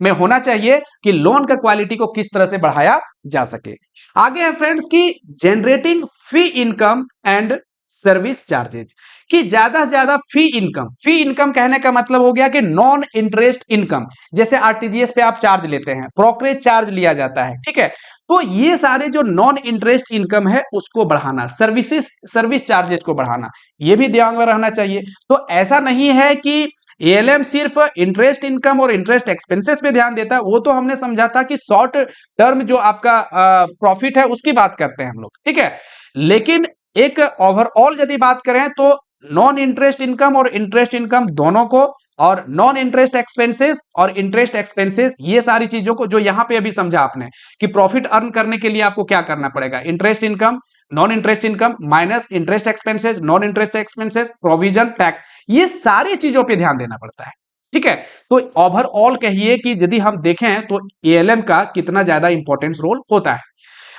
में होना चाहिए कि लोन का क्वालिटी को किस तरह से बढ़ाया जा सके। आगे है फ्रेंड्स की generating fee income and service charges, कि ज्यादा से ज्यादा फी इनकम कहने का मतलब हो गया कि नॉन इंटरेस्ट इनकम, जैसे आरटीजीएस पे आप चार्ज लेते हैं, ब्रोकरेज चार्ज लिया जाता है, ठीक है, तो ये सारे जो नॉन इंटरेस्ट इनकम है उसको बढ़ाना, सर्विस चार्जेस को बढ़ाना, ये भी ध्यान में रहना चाहिए। तो ऐसा नहीं है कि एएलएम सिर्फ इंटरेस्ट इनकम और इंटरेस्ट एक्सपेंसेस पे ध्यान देता है, वो तो हमने समझा था कि शॉर्ट टर्म जो आपका प्रॉफिट है उसकी बात करते हैं हम लोग, ठीक है। लेकिन एक ओवरऑल यदि बात करें तो नॉन इंटरेस्ट इनकम और इंटरेस्ट इनकम दोनों को, और नॉन इंटरेस्ट एक्सपेंसेस और इंटरेस्ट एक्सपेंसेस, ये सारी चीजों को जो यहां पे अभी समझा आपने कि प्रॉफिट अर्न करने के लिए आपको क्या करना पड़ेगा, interest income, non interest income minus interest expenses, non interest expenses, provision, tax, ये सारी चीजों पे ध्यान देना पड़ता है, ठीक है। तो ओवरऑल कहिए कि यदि हम देखें तो एएलएम का कितना ज्यादा इंपॉर्टेंस रोल होता है।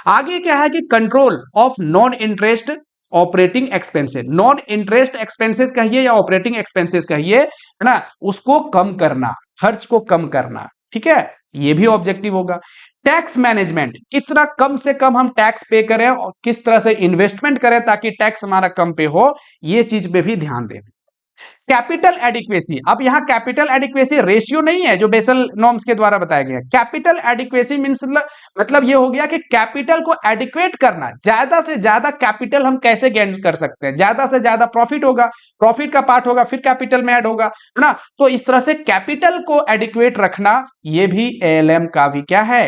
आगे क्या है कि control of non interest operating expenses, non interest expenses कहिए या ऑपरेटिंग एक्सपेंसेस कहिए, है ना, उसको कम करना, खर्च को कम करना, ठीक है, ये भी ऑब्जेक्टिव होगा। टैक्स मैनेजमेंट, कितना कम से कम हम टैक्स पे करें और किस तरह से इन्वेस्टमेंट करें ताकि टैक्स हमारा कम पे हो, ये चीज पे भी ध्यान दें, कैपिटल एडिक्वेसी, अब यहां कैपिटल एडिक्वेसी रेशियो नहीं है जो बेसल नॉर्म्स के द्वारा बताया गया है। कैपिटल एडिक्वेसी मींस मतलब ये हो गया कि कैपिटल को एडिक्वेट करना, ज्यादा से ज्यादा कैपिटल हम कैसे गेन कर सकते हैं, ज्यादा से ज्यादा प्रॉफिट होगा, प्रॉफिट का पार्ट होगा फिर कैपिटल में ऐड होगा, है ना। तो इस तरह से कैपिटल को एडिक्वेट रखना ये भी एएलएम का भी क्या है,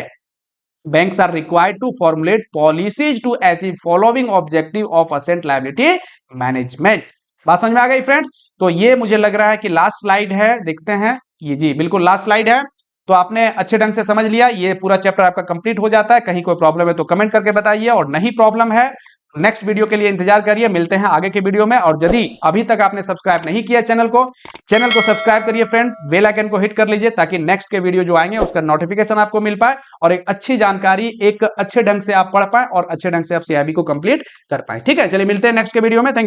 banks are required to formulate policies to achieve following objective of asset liability management। बात समझ में आ गई फ्रेंड्स। तो ये मुझे लग रहा है कि लास्ट स्लाइड है, देखते हैं ये, जी बिल्कुल लास्ट स्लाइड है। तो आपने अच्छे ढंग से समझ लिया, ये पूरा चैप्टर आपका कंप्लीट हो जाता है। कहीं कोई प्रॉब्लम है तो कमेंट करके बताइए, और नहीं प्रॉब्लम है नेक्स्ट वीडियो के लिए इंतजार करिए। मिलते हैं आगे के वीडियो में, और यदि अभी तक आपने सब्सक्राइब नहीं किया चैनल को सब्सक्राइब करिए फ्रेंड, बेल आइकन को हिट कर लीजिए ताकि नेक्स्ट के वीडियो जो आएंगे उसका नोटिफिकेशन आपको मिल पाए, और एक अच्छी जानकारी एक अच्छे ढंग से आप पढ़ पाए और अच्छे ढंग से आप सीआईबी को कंप्लीट कर पाए। ठीक है, चलिए मिलते हैं नेक्स्ट के वीडियो में। Thank you.